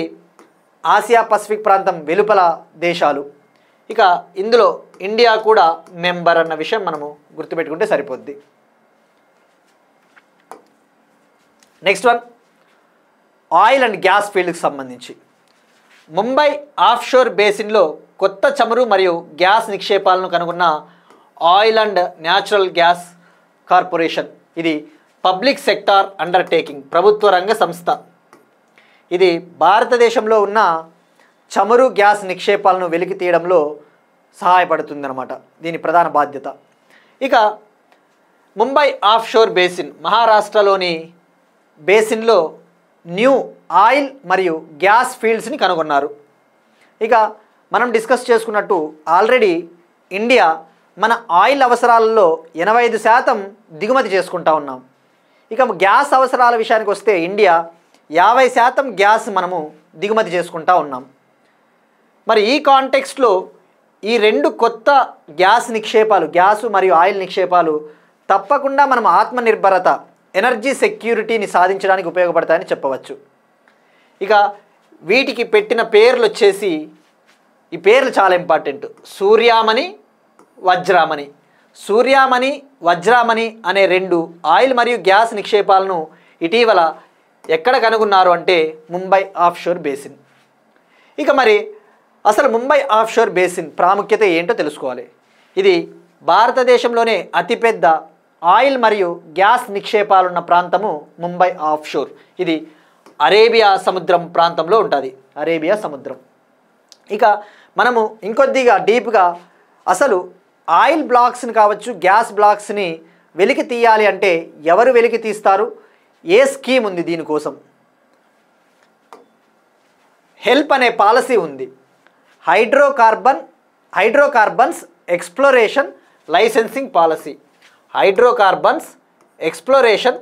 ఆసియా పసిఫిక్ ప్రాంతం వెలుపల దేశాలు. ఇక ఇందులో ఇండియా కూడా మెంబర్ అన్న విషయం మనము గుర్తుపెట్టుకుంటే సరిపోద్ది. Next one oil and gas ఫీల్డ్కి సంబంధించి ముంబై ఆఫ్షోర్ బేసిన్లో కొత్త చమురు మరియు గ్యాస్ నిక్షేపాలను కనుగొన్న oil and natural gas corporation. ఇది పబ్లిక్ సెక్టార్ అండర్టేకింగ్, ప్రభుత్వ రంగ సంస్థ. ఇది భారతదేశంలో ఉన్న చమురు గ్యాస్ నిక్షేపాలను వెలికి తీయడంలో సహాయపడుతుందన్నమాట, దీని ప్రధాన బాధ్యత. ఇక ముంబై ఆఫ్షోర్ బేసిన్ మహారాష్ట్రలోని బేసిన్లో న్యూ ఆయిల్ మరియు గ్యాస్ ఫీల్డ్స్ని కనుగొన్నారు. ఇక మనం డిస్కస్ చేసుకున్నట్టు ఆల్రెడీ ఇండియా మన ఆయిల్ అవసరాలలో 85% దిగుమతి చేసుకుంటా ఉన్నాం. ఇక గ్యాస్ అవసరాల విషయానికి వస్తే ఇండియా 50% గ్యాస్ మనము దిగుమతి చేసుకుంటా ఉన్నాం. మరి ఈ కాంటెక్స్ట్లో ఈ రెండు కొత్త గ్యాస్ నిక్షేపాలు, గ్యాసు మరియు ఆయిల్ నిక్షేపాలు తప్పకుండా మనం ఆత్మనిర్భరత, ఎనర్జీ సెక్యూరిటీని సాధించడానికి ఉపయోగపడతాయని చెప్పవచ్చు. ఇక వీటికి పెట్టిన పేర్లు వచ్చేసి, ఈ పేర్లు చాలా ఇంపార్టెంట్. సూర్యామణి, వజ్రామణి. సూర్యామణి, వజ్రామణి అనే రెండు ఆయిల్ మరియు గ్యాస్ నిక్షేపాలను ఇటీవల ఎక్కడ కనుగొన్నారు అంటే ముంబై ఆఫ్షోర్ బేసిన్. ఇక మరి అసలు ముంబై ఆఫ్షోర్ బేసిన్ ప్రాముఖ్యత ఏంటో తెలుసుకోవాలి. ఇది భారతదేశంలోనే అతిపెద్ద ఆయిల్ మరియు గ్యాస్ నిక్షేపాలున్న ప్రాంతము ముంబై ఆఫ్షోర్. ఇది అరేబియా సముద్రం ప్రాంతంలో ఉంటుంది, అరేబియా సముద్రం. ఇక మనము ఇంకొద్దిగా డీప్గా అసలు ఆయిల్ బ్లాక్స్ని కావచ్చు, గ్యాస్ బ్లాక్స్ని వెలికి తీయాలి అంటే ఎవరు వెలికి తీస్తారు, ఏ స్కీమ్ ఉంది దీనికోసం? హెల్ప్ అనే పాలసీ ఉంది. Hydrocarbons exploration licensing policy. Hydrocarbons exploration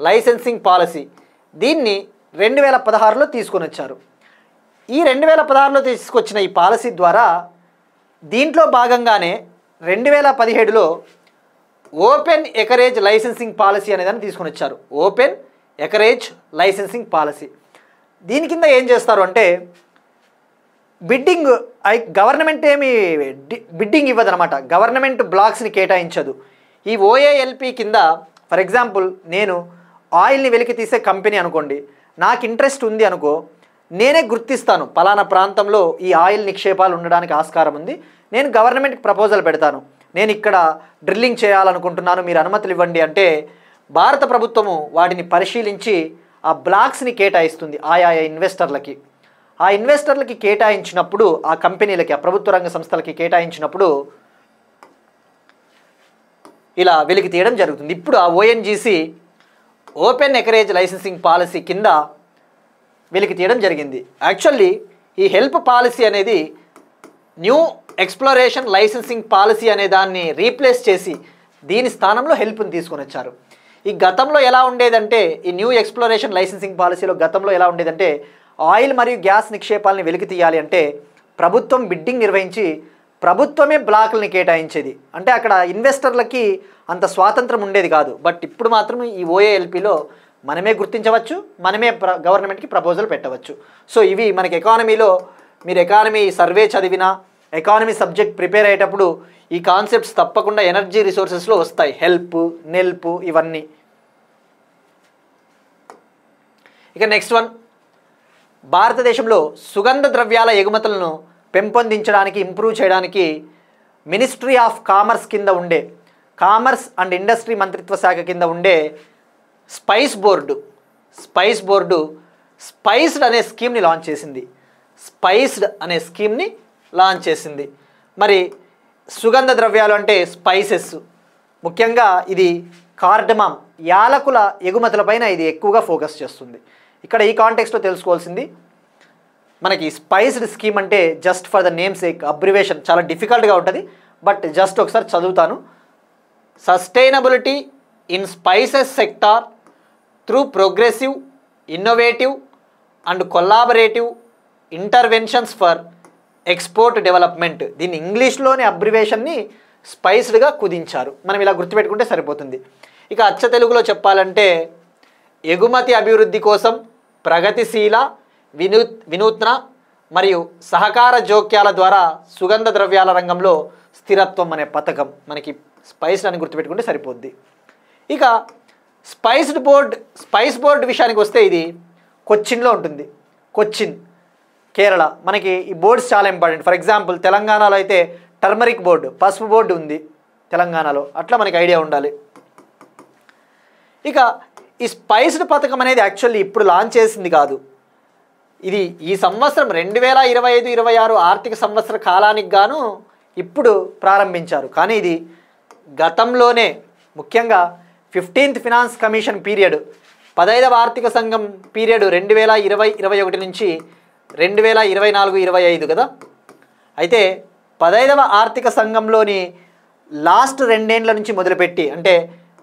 licensing policy, దీన్ని 2016లో తీసుకొని వచ్చారు. ఈ 2016లో తీసుకొచ్చిన ఈ పాలసీ ద్వారా దీంట్లో భాగంగానే 2017లో ఓపెన్ ఎకరేజ్ లైసెన్సింగ్ పాలసీ అనేదాన్ని తీసుకొని వచ్చారు. Open acreage licensing policy. దీని కింద ఏం చేస్తారు అంటే గవర్నమెంట్ ఏమి బిడ్డింగ్ ఇవ్వదనమాట, గవర్నమెంట్ బ్లాక్స్ని కేటాయించదు. ఈ ఓఏఎల్పి కింద ఫర్ ఎగ్జాంపుల్ నేను ఆయిల్ని వెలికి తీసే కంపెనీ అనుకోండి, నాకు ఇంట్రెస్ట్ ఉంది అనుకో, నేనే గుర్తిస్తాను పలానా ప్రాంతంలో ఈ ఆయిల్ నిక్షేపాలు ఉండడానికి ఆస్కారం ఉంది, నేను గవర్నమెంట్కి ప్రపోజల్ పెడతాను, నేను ఇక్కడ డ్రిల్లింగ్ చేయాలనుకుంటున్నాను, మీరు అనుమతులు ఇవ్వండి అంటే భారత ప్రభుత్వము వాటిని పరిశీలించి ఆ బ్లాక్స్ని కేటాయిస్తుంది ఆయా ఇన్వెస్టర్లకి. ఆ ఇన్వెస్టర్లకి కేటాయించినప్పుడు, ఆ కంపెనీలకి, ఆ ప్రభుత్వ రంగ సంస్థలకి కేటాయించినప్పుడు ఇలా వెలికి తీయడం జరుగుతుంది. ఇప్పుడు ఆ ONGC open acreage licensing policy కింద వెలికి తీయడం జరిగింది. యాక్చువల్లీ ఈ హెల్ప్ పాలసీ అనేది న్యూ ఎక్స్ప్లోరేషన్ లైసెన్సింగ్ పాలసీ అనే దాన్ని రీప్లేస్ చేసి దీని స్థానంలో హెల్ప్ని తీసుకొని వచ్చారు. ఈ గతంలో ఎలా ఉండేదంటే, ఈ న్యూ ఎక్స్ప్లోరేషన్ లైసెన్సింగ్ పాలసీలో గతంలో ఎలా ఉండేదంటే ఆయిల్ మరియు గ్యాస్ నిక్షేపాలని వెలికి తీయాలి అంటే ప్రభుత్వం బిడ్డింగ్ నిర్వహించి ప్రభుత్వమే బ్లాకులని కేటాయించేది. అంటే అక్కడ ఇన్వెస్టర్లకి అంత స్వాతంత్రం ఉండేది కాదు. బట్ ఇప్పుడు మాత్రం ఈ ఓఏఎల్పిలో మనమే గుర్తించవచ్చు, మనమే గవర్నమెంట్కి ప్రపోజల్ పెట్టవచ్చు. సో ఇవి మనకి ఎకానమీలో, మీరు ఎకానమీ సర్వే చదివినా ఎకానమీ సబ్జెక్ట్ ప్రిపేర్ అయ్యేటప్పుడు ఈ కాన్సెప్ట్స్ తప్పకుండా ఎనర్జీ రిసోర్సెస్లో వస్తాయి. హెల్ప్, నెల్ప్ ఇవన్నీ. ఇక నెక్స్ట్ వన్, భారతదేశంలో సుగంధ ద్రవ్యాల ఎగుమతులను పెంపొందించడానికి, ఇంప్రూవ్ చేయడానికి మినిస్ట్రీ ఆఫ్ కామర్స్ కింద ఉండే, కామర్స్ అండ్ ఇండస్ట్రీ మంత్రిత్వ శాఖ కింద ఉండే స్పైస్ బోర్డు స్పైస్డ్ అనే స్కీమ్ని లాంచ్ చేసింది. స్పైస్డ్ అనే స్కీమ్ని లాంచ్ చేసింది. మరి సుగంధ ద్రవ్యాలు అంటే స్పైసెస్, ముఖ్యంగా ఇది కార్డమమ్, యాలకుల ఎగుమతులపైన ఇది ఎక్కువగా ఫోకస్ చేస్తుంది. ఇక్కడ ఈ కాంటెక్స్ట్లో తెలుసుకోవాల్సింది, మనకి స్పైస్డ్ స్కీమ్ అంటే just for the name sake, abbreviation చాలా డిఫికల్ట్గా ఉంటుంది, బట్ జస్ట్ ఒకసారి చదువుతాను. Sustainability in spices sector through progressive, innovative and collaborative interventions for export development. దీన్ని ఇంగ్లీష్లోని అబ్రివేషన్ని స్పైస్డ్గా కుదించారు. మనం ఇలా గుర్తుపెట్టుకుంటే సరిపోతుంది. ఇక అచ్చ తెలుగులో చెప్పాలంటే ఎగుమతి అభివృద్ధి కోసం ప్రగతిశీల, వినూత్న మరియు సహకార జోక్యాల ద్వారా సుగంధ ద్రవ్యాల రంగంలో స్థిరత్వం అనే పథకం. మనకి స్పైస్డ్ అని గుర్తుపెట్టుకుంటే సరిపోద్ది. ఇక స్పైస్ బోర్డ్ విషయానికి వస్తే ఇది కొచ్చిన్లో ఉంటుంది. కొచ్చిన్, కేరళ. మనకి ఈ బోర్డ్స్ చాలా ఇంపార్టెంట్. ఫర్ ఎగ్జాంపుల్ తెలంగాణలో అయితే టర్మరిక్ బోర్డు, పసుపు బోర్డు ఉంది తెలంగాణలో, అట్లా మనకి ఐడియా ఉండాలి. ఇక ఈ స్పైస్డ్ పథకం అనేది యాక్చువల్లీ ఇప్పుడు లాంచ్ చేసింది కాదు. ఇది ఈ సంవత్సరం 2025-26 ఆర్థిక సంవత్సర కాలానికి గాను ఇప్పుడు ప్రారంభించారు. కానీ ఇది గతంలోనే, ముఖ్యంగా 15th ఫినాన్స్ కమిషన్ పీరియడ్, 15వ ఆర్థిక సంఘం పీరియడ్ 2020-21 నుంచి 2024-25 కదా. అయితే 15వ ఆర్థిక సంఘంలోని లాస్ట్ 2 ఏళ్ల నుంచి మొదలుపెట్టి, అంటే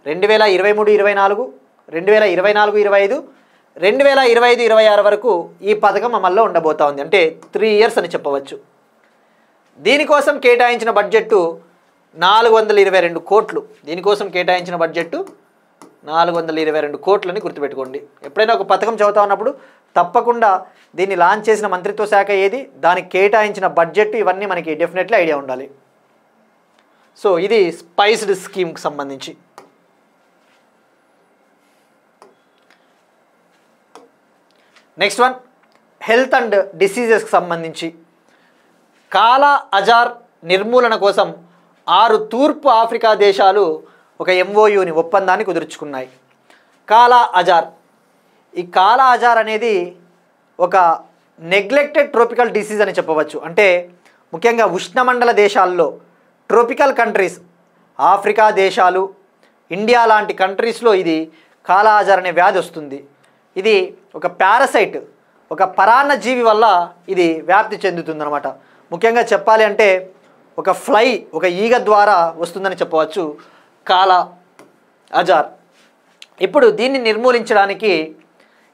2023-24, 2024-25, 2025-26 వరకు ఈ పథకం అమల్లో ఉండబోతా ఉంది. అంటే 3 years అని చెప్పవచ్చు. దీనికోసం కేటాయించిన బడ్జెట్టు 422 కోట్లు. దీనికోసం కేటాయించిన బడ్జెట్టు 422 కోట్లని గుర్తుపెట్టుకోండి. ఎప్పుడైనా ఒక పథకం చదువుతా ఉన్నప్పుడు తప్పకుండా దీన్ని లాంచ్ చేసిన మంత్రిత్వ శాఖ ఏది, దానికి కేటాయించిన బడ్జెట్, ఇవన్నీ మనకి డెఫినెట్లీ ఐడియా ఉండాలి. సో ఇది స్పైస్డ్ స్కీమ్కి సంబంధించి. నెక్స్ట్ వన్, హెల్త్ అండ్ డిసీజెస్కి సంబంధించి కాలా అజార్ నిర్మూలన కోసం 6 తూర్పు ఆఫ్రికా దేశాలు ఒక MOUని, ఒప్పందాన్ని కుదుర్చుకున్నాయి. కాలా అజార్, ఈ కాలా అజార్ అనేది ఒక నెగ్లెక్టెడ్ ట్రోపికల్ డిసీజ్ అని చెప్పవచ్చు. అంటే ముఖ్యంగా ఉష్ణమండల దేశాల్లో, ట్రోపికల్ కంట్రీస్, ఆఫ్రికా దేశాలు, ఇండియా లాంటి కంట్రీస్లో ఇది కాలా అజార్ అనే వ్యాధి వస్తుంది. ఇది ఒక పారాసైట్, ఒక పరాన్నజీవి వల్ల ఇది వ్యాప్తి చెందుతుందన్నమాట. ముఖ్యంగా చెప్పాలి అంటే ఒక ఫ్లై, ఒక ఈగ ద్వారా వస్తుందని చెప్పవచ్చు కాలా అజార్. ఇప్పుడు దీన్ని నిర్మూలించడానికి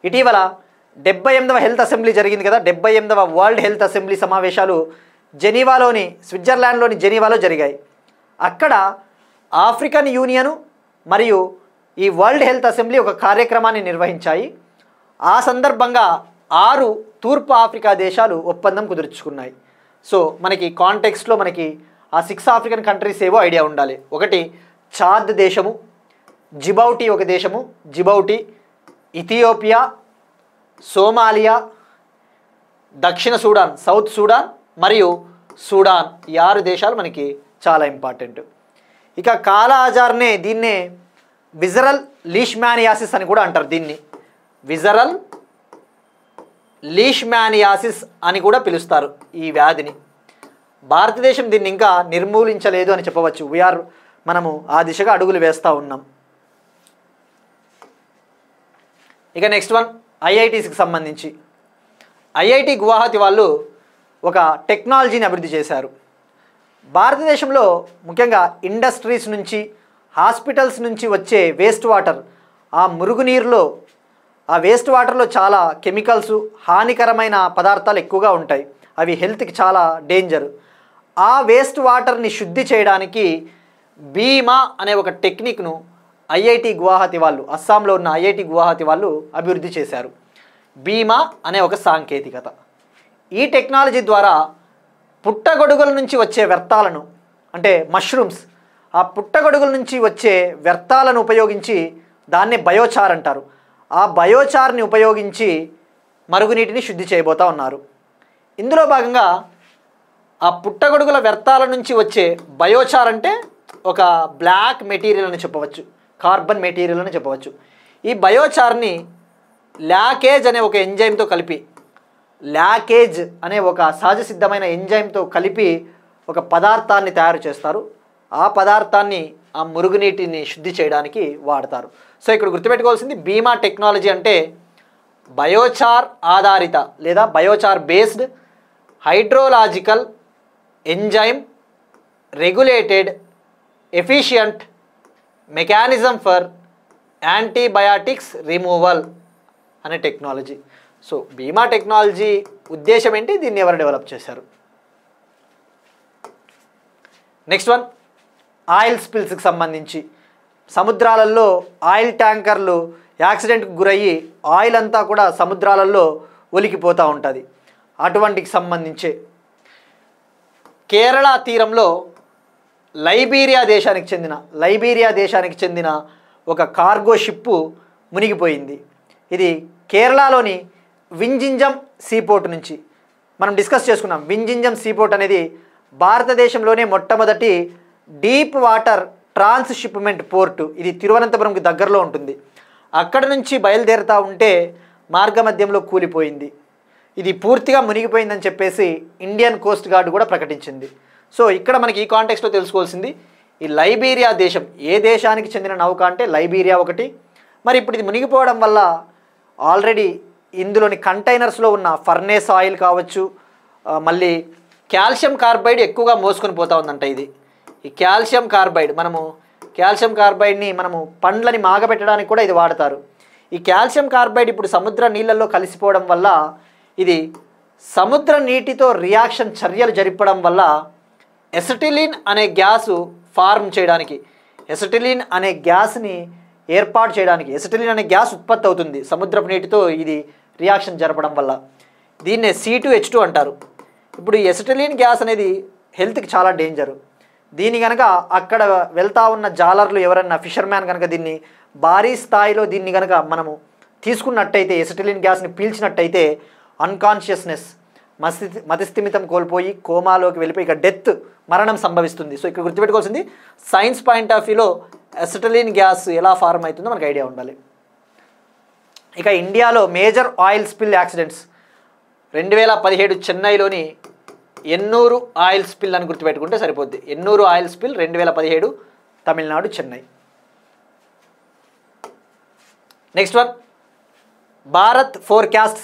ఇటీవల 78వ హెల్త్ అసెంబ్లీ జరిగింది కదా. 78వ వరల్డ్ హెల్త్ అసెంబ్లీ సమావేశాలు జెనీవాలోని, స్విట్జర్లాండ్లోని జెనీవాలో జరిగాయి. అక్కడ ఆఫ్రికన్ యూనియను మరియు ఈ వరల్డ్ హెల్త్ అసెంబ్లీ ఒక కార్యక్రమాన్ని నిర్వహించాయి. ఆ సందర్భంగా 6 తూర్పు ఆఫ్రికా దేశాలు ఒప్పందం కుదుర్చుకున్నాయి. సో మనకి కాంటెక్స్ట్లో మనకి ఆ 6 ఆఫ్రికన్ కంట్రీస్ ఏవో ఐడియా ఉండాలి. ఒకటి చాద్ దేశము, జిబౌటి ఒక దేశము, జిబౌటి, ఇథియోపియా, సోమాలియా, దక్షిణ సూడాన్, సౌత్ సూడాన్ మరియు సూడాన్. ఈ 6 దేశాలు మనకి చాలా ఇంపార్టెంట్. ఇక కాలా అజార్నే, దీన్నే విజరల్ లీష్మానియాసిస్ అని కూడా అంటారు. దీన్ని విజరల్ లీష్మానియాసిస్ అని కూడా పిలుస్తారు ఈ వ్యాధిని. భారతదేశం దీన్ని ఇంకా నిర్మూలించలేదు అని చెప్పవచ్చు. మనము ఆ దిశగా అడుగులు వేస్తూ ఉన్నాం. ఇక నెక్స్ట్ వన్, ఐఐటీస్కి సంబంధించి. ఐఐటి గువాహతి వాళ్ళు ఒక టెక్నాలజీని అభివృద్ధి చేశారు. భారతదేశంలో ముఖ్యంగా ఇండస్ట్రీస్ నుంచి, హాస్పిటల్స్ నుంచి వచ్చే వేస్ట్ వాటర్, ఆ మురుగునీరులో, ఆ వేస్ట్ వాటర్లో చాలా కెమికల్స్, హానికరమైన పదార్థాలు ఎక్కువగా ఉంటాయి. అవి హెల్త్కి చాలా డేంజర్. ఆ వేస్ట్ వాటర్ని శుద్ధి చేయడానికి బీమా అనే ఒక టెక్నిక్ను ఐఐటి గువాహతి వాళ్ళు, అస్సాంలో ఉన్న ఐఐటి గువాహతి వాళ్ళు అభివృద్ధి చేశారు. బీమా అనే ఒక సాంకేతికత. ఈ టెక్నాలజీ ద్వారా పుట్టగొడుగుల నుంచి వచ్చే వ్యర్థాలను, అంటే మష్రూమ్స్, ఆ పుట్టగొడుగుల నుంచి వచ్చే వ్యర్థాలను ఉపయోగించి దాన్ని బయోచార్ అంటారు. ఆ బయోచార్ని ఉపయోగించి మరుగునీటిని శుద్ధి చేయబోతూ ఉన్నారు. ఇందులో భాగంగా ఆ పుట్టగొడుగుల వ్యర్థాల నుంచి వచ్చే బయోచార్ అంటే ఒక బ్లాక్ మెటీరియల్ అని చెప్పవచ్చు, కార్బన్ మెటీరియల్ అని చెప్పవచ్చు. ఈ బయోచార్ని ల్యాకేజ్ అనే ఒక ఎంజైమ్తో కలిపి, ల్యాకేజ్ అనే ఒక సహజ సిద్ధమైన ఎంజైమ్తో కలిపి ఒక పదార్థాన్ని తయారు చేస్తారు. ఆ పదార్థాన్ని ఆ మురుగునీటిని శుద్ధి చేయడానికి వాడతారు. సో ఇక్కడ గుర్తుపెట్టుకోవాల్సింది, బీమా టెక్నాలజీ అంటే బయోచార్ ఆధారిత లేదా biochar based hydrological enzyme regulated efficient mechanism for antibiotics removal అనే టెక్నాలజీ. సో బీమా టెక్నాలజీ ఉద్దేశం ఏంటి, దీన్ని ఎవరు డెవలప్ చేశారు? నెక్స్ట్ వన్, ఆయిల్ స్పిల్స్కి సంబంధించి సముద్రాలలో ఆయిల్ ట్యాంకర్లు యాక్సిడెంట్కి గురయ్యి ఆయిల్ అంతా కూడా సముద్రాలలో ఒలికిపోతూ ఉంటుంది. అటువంటికి సంబంధించే కేరళ తీరంలో లైబీరియా దేశానికి చెందిన ఒక కార్గో షిప్పు మునిగిపోయింది. ఇది కేరళలోని వింజింజం సీపోర్ట్ నుంచి మనం డిస్కస్ చేసుకున్నాం. వింజింజం సీపోర్ట్ అనేది భారతదేశంలోనే మొట్టమొదటి డీప్ వాటర్ ట్రాన్స్షిప్మెంట్ పోర్టు. ఇది తిరువనంతపురంకి దగ్గరలో ఉంటుంది. అక్కడ నుంచి బయలుదేరుతూ ఉంటే మార్గమధ్యంలో కూలిపోయింది. ఇది పూర్తిగా మునిగిపోయిందని చెప్పేసి ఇండియన్ కోస్ట్ గార్డ్ కూడా ప్రకటించింది. సో ఇక్కడ మనకి ఈ కాంటెక్స్ట్లో తెలుసుకోవాల్సింది, ఈ లైబీరియా దేశం ఏ దేశానికి చెందిన నౌక అంటే లైబీరియా ఒకటి. మరి ఇప్పుడు ఇది మునిగిపోవడం వల్ల ఆల్రెడీ ఇందులోని కంటైనర్స్లో ఉన్న ఫర్నేస్ ఆయిల్ కావచ్చు, మళ్ళీ కాల్షియం కార్బైడ్ ఎక్కువగా మోసుకొని పోతా ఉందంట. ఈ కాల్షియం కార్బైడ్ని మనము పండ్లని మాగబెట్టడానికి కూడా ఇది వాడతారు. ఈ కాల్షియం కార్బైడ్ ఇప్పుడు సముద్ర నీళ్ళల్లో కలిసిపోవడం వల్ల ఇది సముద్ర నీటితో రియాక్షన్ చర్యలు జరపడం వల్ల ఎసిటిలిన్ అనే గ్యాసు ఫార్మ్ చేయడానికి, ఎసిటిలిన్ అనే గ్యాస్ని ఏర్పాటు చేయడానికి, ఎసిటిలిన్ అనే గ్యాస్ ఉత్పత్తి అవుతుంది సముద్రపు నీటితో ఇది రియాక్షన్ జరపడం వల్ల. దీన్నే C2H2 అంటారు. ఇప్పుడు ఈ ఎసిటిలిన్ గ్యాస్ అనేది హెల్త్కి చాలా డేంజరు. దీన్ని కనుక అక్కడ వెళ్తా ఉన్న జాలర్లు ఎవరన్నా ఫిషర్మ్యాన్ కనుక దీన్ని భారీ స్థాయిలో దీన్ని కనుక మనము తీసుకున్నట్టయితే, ఎసిటిలిన్ గ్యాస్ని పీల్చినట్టయితే అన్కాన్షియస్నెస్, మతిస్థిమితం కోల్పోయి కోమాలోకి వెళ్ళిపోయి ఇక డెత్, మరణం సంభవిస్తుంది. సో ఇక్కడ గుర్తుపెట్టుకోవాల్సింది, సైన్స్ పాయింట్ ఆఫ్ వ్యూలో ఎసిటిలిన్ గ్యాస్ ఎలా ఫార్మ్ అవుతుందో మనకు ఐడియా ఉండాలి. ఇక ఇండియాలో మేజర్ ఆయిల్ స్పిల్ యాక్సిడెంట్స్ 2017 చెన్నైలోని ఎన్నూరు ఆయిల్ స్పిల్ అని గుర్తుపెట్టుకుంటే సరిపోద్ది. Ennore oil spill 2017 Tamil Nadu Chennai. Next one, Bharat forecast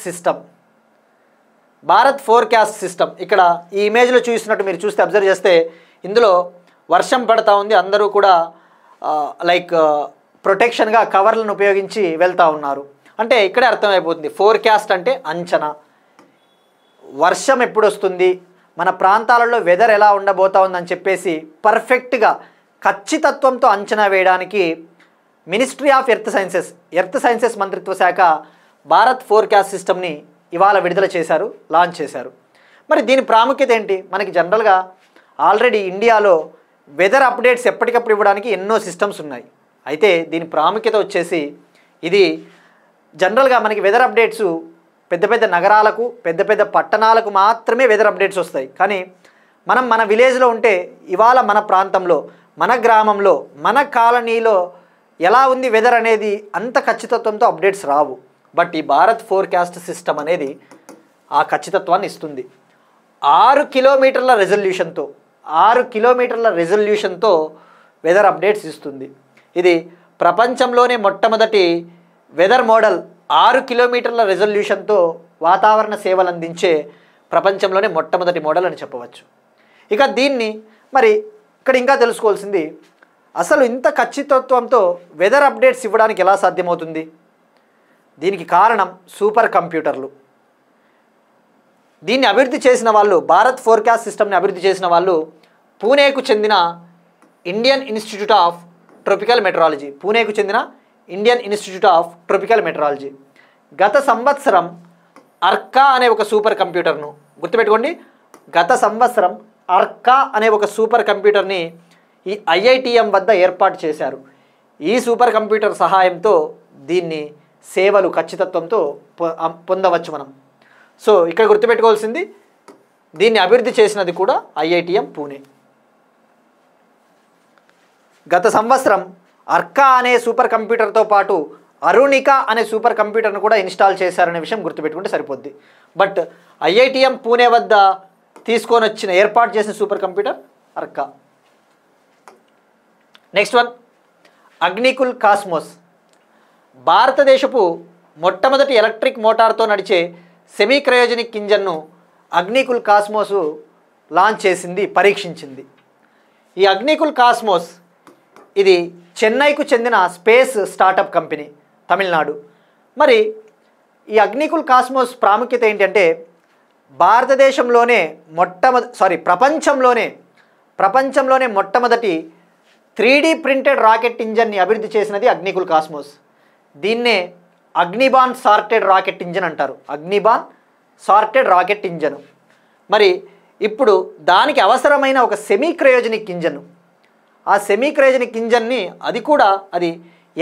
system. ఇక్కడ ఈ ఇమేజ్లో చూసినట్టు మీరు చూస్తే అబ్జర్వ్ చేస్తే ఇందులో వర్షం పడతా ఉంది. అందరూ కూడా ప్రొటెక్షన్గా కవర్లను ఉపయోగించి వెళ్తూ ఉన్నారు. అంటే ఇక్కడే అర్థమైపోతుంది, ఫోర్కాస్ట్ అంటే అంచనా. వర్షం ఎప్పుడు వస్తుంది, మన ప్రాంతాలలో వెదర్ ఎలా ఉండబోతా ఉందని చెప్పేసి పర్ఫెక్ట్గా ఖచ్చితత్వంతో అంచనా వేయడానికి మినిస్ట్రీ ఆఫ్ ఎర్త్ సైన్సెస్ మంత్రిత్వ శాఖ భారత్ ఫోర్కాస్ట్ సిస్టమ్ని ఇవాళ విడుదల చేశారు, లాంచ్ చేశారు. మరి దీని ప్రాముఖ్యత ఏంటి? మనకి జనరల్గా ఆల్రెడీ ఇండియాలో వెదర్ అప్డేట్స్ ఎప్పటికప్పుడు ఇవ్వడానికి ఎన్నో సిస్టమ్స్ ఉన్నాయి. అయితే దీని ప్రాముఖ్యత వచ్చేసి, ఇది జనరల్గా మనకి వెదర్ అప్డేట్స్ పెద్ద పెద్ద నగరాలకు, పెద్ద పెద్ద పట్టణాలకు మాత్రమే వెదర్ అప్డేట్స్ వస్తాయి. కానీ మనం మన విలేజ్లో ఉంటే ఇవాళ మన ప్రాంతంలో, మన గ్రామంలో, మన కాలనీలో ఎలా ఉంది వెదర్ అనేది అంత ఖచ్చితత్వంతో అప్డేట్స్ రావు. బట్ ఈ భారత్ ఫోర్కాస్ట్ సిస్టమ్ అనేది ఆ ఖచ్చితత్వాన్ని ఇస్తుంది. 6 కిలోమీటర్ల రెజల్యూషన్తో వెదర్ అప్డేట్స్ ఇస్తుంది. ఇది ప్రపంచంలోనే మొట్టమొదటి వెదర్ మోడల్. 6 కిలోమీటర్ల రెజల్యూషన్తో వాతావరణ సేవలు అందించే ప్రపంచంలోనే మొట్టమొదటి మోడల్ అని చెప్పవచ్చు. ఇక దీన్ని మరి ఇక్కడ ఇంకా తెలుసుకోవాల్సింది, అసలు ఇంత ఖచ్చితత్వంతో వెదర్ అప్డేట్స్ ఇవ్వడానికి ఎలా సాధ్యమవుతుంది? దీనికి కారణం సూపర్ కంప్యూటర్లు. దీన్ని అభివృద్ధి చేసిన వాళ్ళు, భారత్ ఫోర్కాస్ట్ సిస్టమ్ని అభివృద్ధి చేసిన వాళ్ళు పూణేకు చెందిన Indian Institute of Tropical Meteorology. గత సంవత్సరం అర్కా అనే ఒక సూపర్ కంప్యూటర్ను, గుర్తుపెట్టుకోండి, గత సంవత్సరం అర్కా అనే ఒక సూపర్ కంప్యూటర్ని ఈ IITM వద్ద ఏర్పాటు చేశారు. ఈ సూపర్ కంప్యూటర్ సహాయంతో దీన్ని సేవలు ఖచ్చితత్వంతో పొందవచ్చు మనం. సో ఇక్కడ గుర్తుపెట్టుకోవాల్సింది, దీన్ని అభివృద్ధి చేసినది కూడా IITM పూణే. గత సంవత్సరం అర్కా అనే సూపర్ కంప్యూటర్తో పాటు అరుణిక అనే సూపర్ కంప్యూటర్ను కూడా ఇన్స్టాల్ చేశారనే విషయం గుర్తుపెట్టుకుంటే సరిపోద్ది. బట్ IITM పూణే వద్ద తీసుకొని వచ్చిన ఏర్పాటు చేసిన super computer Arka. Next one, Agnikul cosmos. భారతదేశపు మొట్టమొదటి ఎలక్ట్రిక్ మోటార్తో నడిచే సెమీ క్రయోజనిక్ ఇంజన్ను అగ్నికుల్ కాస్మోస్ లాంచ్ చేసింది, పరీక్షించింది. ఈ అగ్నికుల్ కాస్మోస్ ఇది చెన్నైకు చెందిన స్పేస్ స్టార్టప్ కంపెనీ, తమిళనాడు. మరి ఈ అగ్నికుల్ కాస్మోస్ ప్రాముఖ్యత ఏంటంటే భారతదేశంలోనే ప్రపంచంలోనే మొట్టమొదటి 3D ప్రింటెడ్ రాకెట్ ఇంజన్ని అభివృద్ధి చేసినది అగ్నికుల్ కాస్మోస్. దీన్నే అగ్నిబాన్ సార్టెడ్ రాకెట్ ఇంజన్ అంటారు. Agnibaan sorted rocket engine. మరి ఇప్పుడు దానికి అవసరమైన ఒక సెమీ క్రయోజనిక్ ఇంజన్, ఆ సెమీ క్రయోజనిక్ ఇంజన్ని అది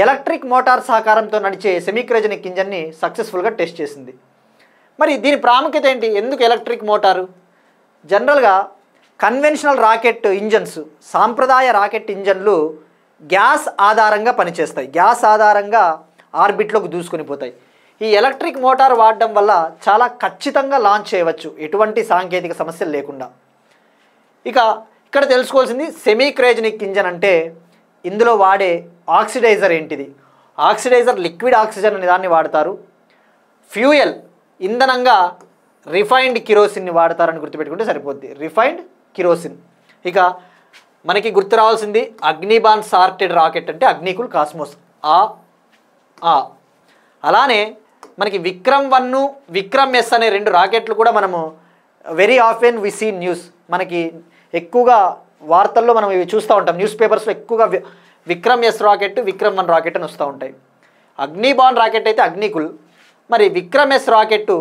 ఎలక్ట్రిక్ మోటార్ సహకారంతో నడిచే సెమీ క్రయోజనిక్ ఇంజన్ని సక్సెస్ఫుల్గా టెస్ట్ చేసింది. మరి దీని ప్రాముఖ్యత ఏంటి? ఎందుకు ఎలక్ట్రిక్ మోటారు? జనరల్గా కన్వెన్షనల్ రాకెట్ ఇంజన్స్, సాంప్రదాయ రాకెట్ ఇంజన్లు గ్యాస్ ఆధారంగా పనిచేస్తాయి, గ్యాస్ ఆధారంగా ఆర్బిట్లోకి దూసుకొని పోతాయి. ఈ ఎలక్ట్రిక్ మోటార్ వాడడం వల్ల చాలా ఖచ్చితంగా లాంచ్ చేయవచ్చు, ఎటువంటి సాంకేతిక సమస్యలు లేకుండా. ఇక ఇక్కడ తెలుసుకోవాల్సింది, సెమీ క్రయోజనిక్ ఇంజన్ అంటే ఇందులో వాడే ఆక్సిడైజర్ ఏంటిది? ఆక్సిడైజర్ లిక్విడ్ ఆక్సిజన్ అనే దాన్ని వాడతారు. ఫ్యూయల్ ఇంధనంగా రిఫైన్డ్ కిరోసిన్ని వాడతారని గుర్తుపెట్టుకుంటే సరిపోద్ది, రిఫైన్డ్ కిరోసిన్. ఇక మనకి గుర్తు రావాల్సింది అగ్నిబాన్ సార్టెడ్ రాకెట్ అంటే అగ్నికుల్ కాస్మోస్. అలానే మనకి విక్రమ్-1, విక్రమ్-S అనే 2 రాకెట్లు కూడా మనము very often we see news, మనకి ఎక్కువగా వార్తల్లో మనం ఇవి చూస్తూ ఉంటాం, న్యూస్ పేపర్స్లో ఎక్కువగా విక్రమ్-S రాకెట్, విక్రమ్-1 రాకెట్ అని వస్తూ ఉంటాయి. అగ్నిబాన్ రాకెట్ అయితే అగ్నికుల్, మరి విక్రమ్-S రాకెట్టు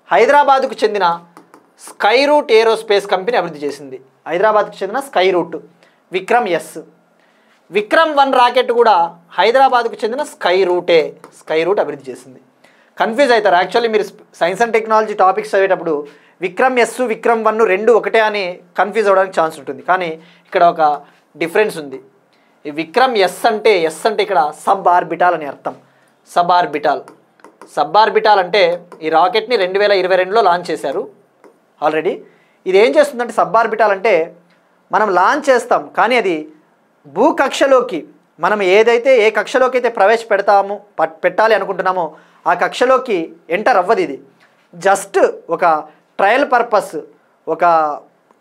హైదరాబాద్కు చెందిన స్కైరూట్ ఏరోస్పేస్ కంపెనీ అభివృద్ధి చేసింది. హైదరాబాద్కు చెందిన స్కైరూట్, విక్రమ్-S. విక్రమ్-1 రాకెట్ కూడా హైదరాబాద్కు చెందిన స్కైరూట్ అభివృద్ధి చేసింది. కన్ఫ్యూజ్ అవుతారు యాక్చువల్లీ మీరు సైన్స్ అండ్ టెక్నాలజీ టాపిక్స్ చదివేటప్పుడు విక్రమ్-S, విక్రమ్-1 రెండు ఒకటే అని కన్ఫ్యూజ్ అవ్వడానికి ఛాన్స్ ఉంటుంది. కానీ ఇక్కడ ఒక డిఫరెన్స్ ఉంది. ఈ విక్రమ్-S అంటే ఇక్కడ సబ్ ఆర్బిటాల్ అని అర్థం. సబ్ ఆర్బిటాల్ అంటే ఈ రాకెట్ని 2022లో లాంచ్ చేశారు ఆల్రెడీ. ఇది ఏం చేస్తుందంటే సబ్ ఆర్బిటాల్ అంటే మనం లాంచ్ చేస్తాం, కానీ అది భూకక్షలోకి మనం ఏ కక్షలోకి అయితే పెట్టాలి అనుకుంటున్నామో ఆ కక్షలోకి ఎంటర్ అవ్వదు. ఇది జస్ట్ ఒక ట్రయల్ పర్పస్, ఒక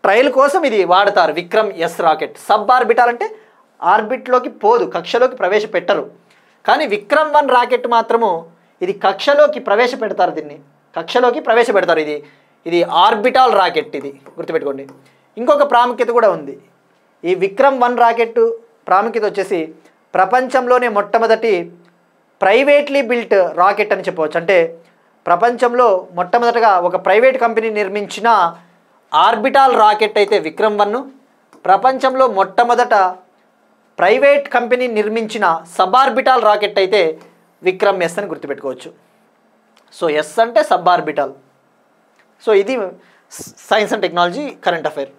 ట్రయల్ కోసం ఇది వాడతారు విక్రమ్-S రాకెట్. సబ్ ఆర్బిటాల్ అంటే ఆర్బిట్లోకి పోదు, కక్షలోకి ప్రవేశపెట్టరు. కానీ విక్రమ్-1 రాకెట్ మాత్రము ఇది కక్షలోకి ప్రవేశపెడతారు, ఇది ఆర్బిటాల్ రాకెట్, ఇది గుర్తుపెట్టుకోండి. ఇంకొక ప్రాముఖ్యత కూడా ఉంది. ఈ విక్రమ్-1 రాకెట్ ప్రాముఖ్యత వచ్చేసి ప్రపంచంలోనే మొట్టమొదటి ప్రైవేట్లీ బిల్ట్ రాకెట్ అని చెప్పవచ్చు. అంటే ప్రపంచంలో మొట్టమొదటగా ఒక ప్రైవేట్ కంపెనీ నిర్మించిన ఆర్బిటాల్ రాకెట్ అయితే విక్రమ్-1, ప్రపంచంలో మొట్టమొదట ప్రైవేట్ కంపెనీ నిర్మించిన సబ్ ఆర్బిటాల్ రాకెట్ అయితే విక్రమ్-S అని గుర్తుపెట్టుకోవచ్చు. సో S అంటే సబ్ ఆర్బిటాల్. సో ఇది science and technology current affair.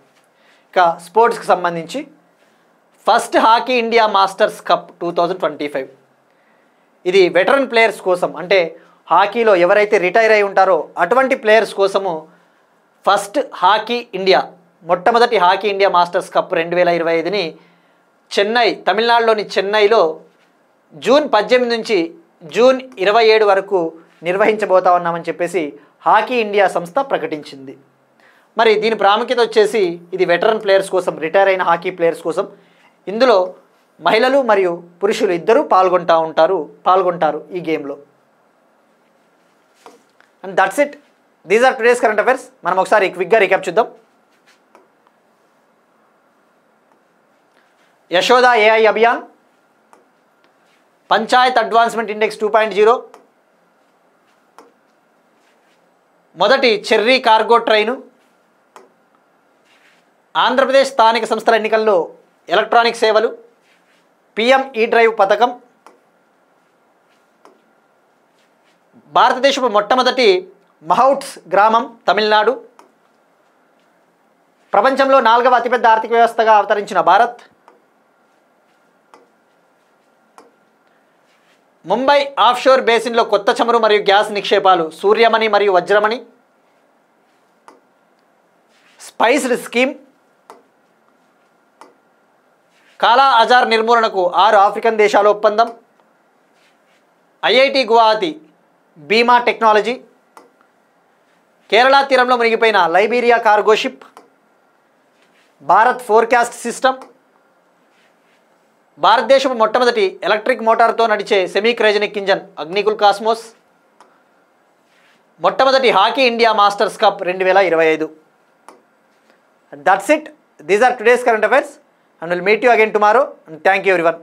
ఇక స్పోర్ట్స్కి సంబంధించి first hockey India masters cup 2025 ఇది వెటరన్ ప్లేయర్స్ కోసం, అంటే హాకీలో ఎవరైతే రిటైర్ అయి ఉంటారో అటువంటి ప్లేయర్స్ కోసము ఫస్ట్ హాకీ ఇండియా, మొట్టమొదటి హాకీ ఇండియా మాస్టర్స్ కప్ 2025ని చెన్నై, తమిళనాడులోని చెన్నైలో జూన్ 18 నుంచి జూన్ 27 వరకు నిర్వహించబోతా ఉన్నామని చెప్పేసి హాకీ ఇండియా సంస్థ ప్రకటించింది. మరి దీని ప్రాముఖ్యత వచ్చేసి ఇది వెటరన్ ప్లేయర్స్ కోసం, రిటైర్ అయిన హాకీ ప్లేయర్స్ కోసం. ఇందులో మహిళలు మరియు పురుషులు ఇద్దరూ పాల్గొంటారు ఈ గేమ్లో. And that's it, these are today's current affairs. మనం ఒకసారి క్విక్గా రీక్యాప్ చూద్దాం. Yashoda AI Abhiyan, Panchayat advancement index 2.0, మొదటి చెర్రీ కార్గో ట్రైను, ఆంధ్రప్రదేశ్ స్థానిక సంస్థల ఎన్నికల్లో ఎలక్ట్రానిక్ సేవలు, పిఎం ఈ డ్రైవ్ పథకం, భారతదేశపు మొట్టమొదటి మహౌట్స్ గ్రామం తమిళనాడు, ప్రపంచంలో 4వ అతిపెద్ద ఆర్థిక వ్యవస్థగా అవతరించిన భారత్, ముంబై ఆఫ్షోర్ బేసిన్లో కొత్త చమురు మరియు గ్యాస్ నిక్షేపాలు సూర్యమణి మరియు వజ్రమణి, స్పైస్డ్ స్కీమ్, కాలా అజార్ నిర్మూలనకు 6 ఆఫ్రికన్ దేశాల ఒప్పందం, ఐఐటి గువాహతి బీమా టెక్నాలజీ, కేరళ తీరంలో మునిగిపోయిన Liberia cargo ship, Bharat forecast system, భారతదేశపు మొట్టమొదటి ఎలక్ట్రిక్ మోటార్తో నడిచే సెమీ క్రైజనిక్ ఇంజన్ అగ్నికుల్ కాస్మోస్, మొట్టమొదటి hockey India masters cup 2025. That's it. These are today's current affairs and we'll meet you again tomorrow and thank you everyone.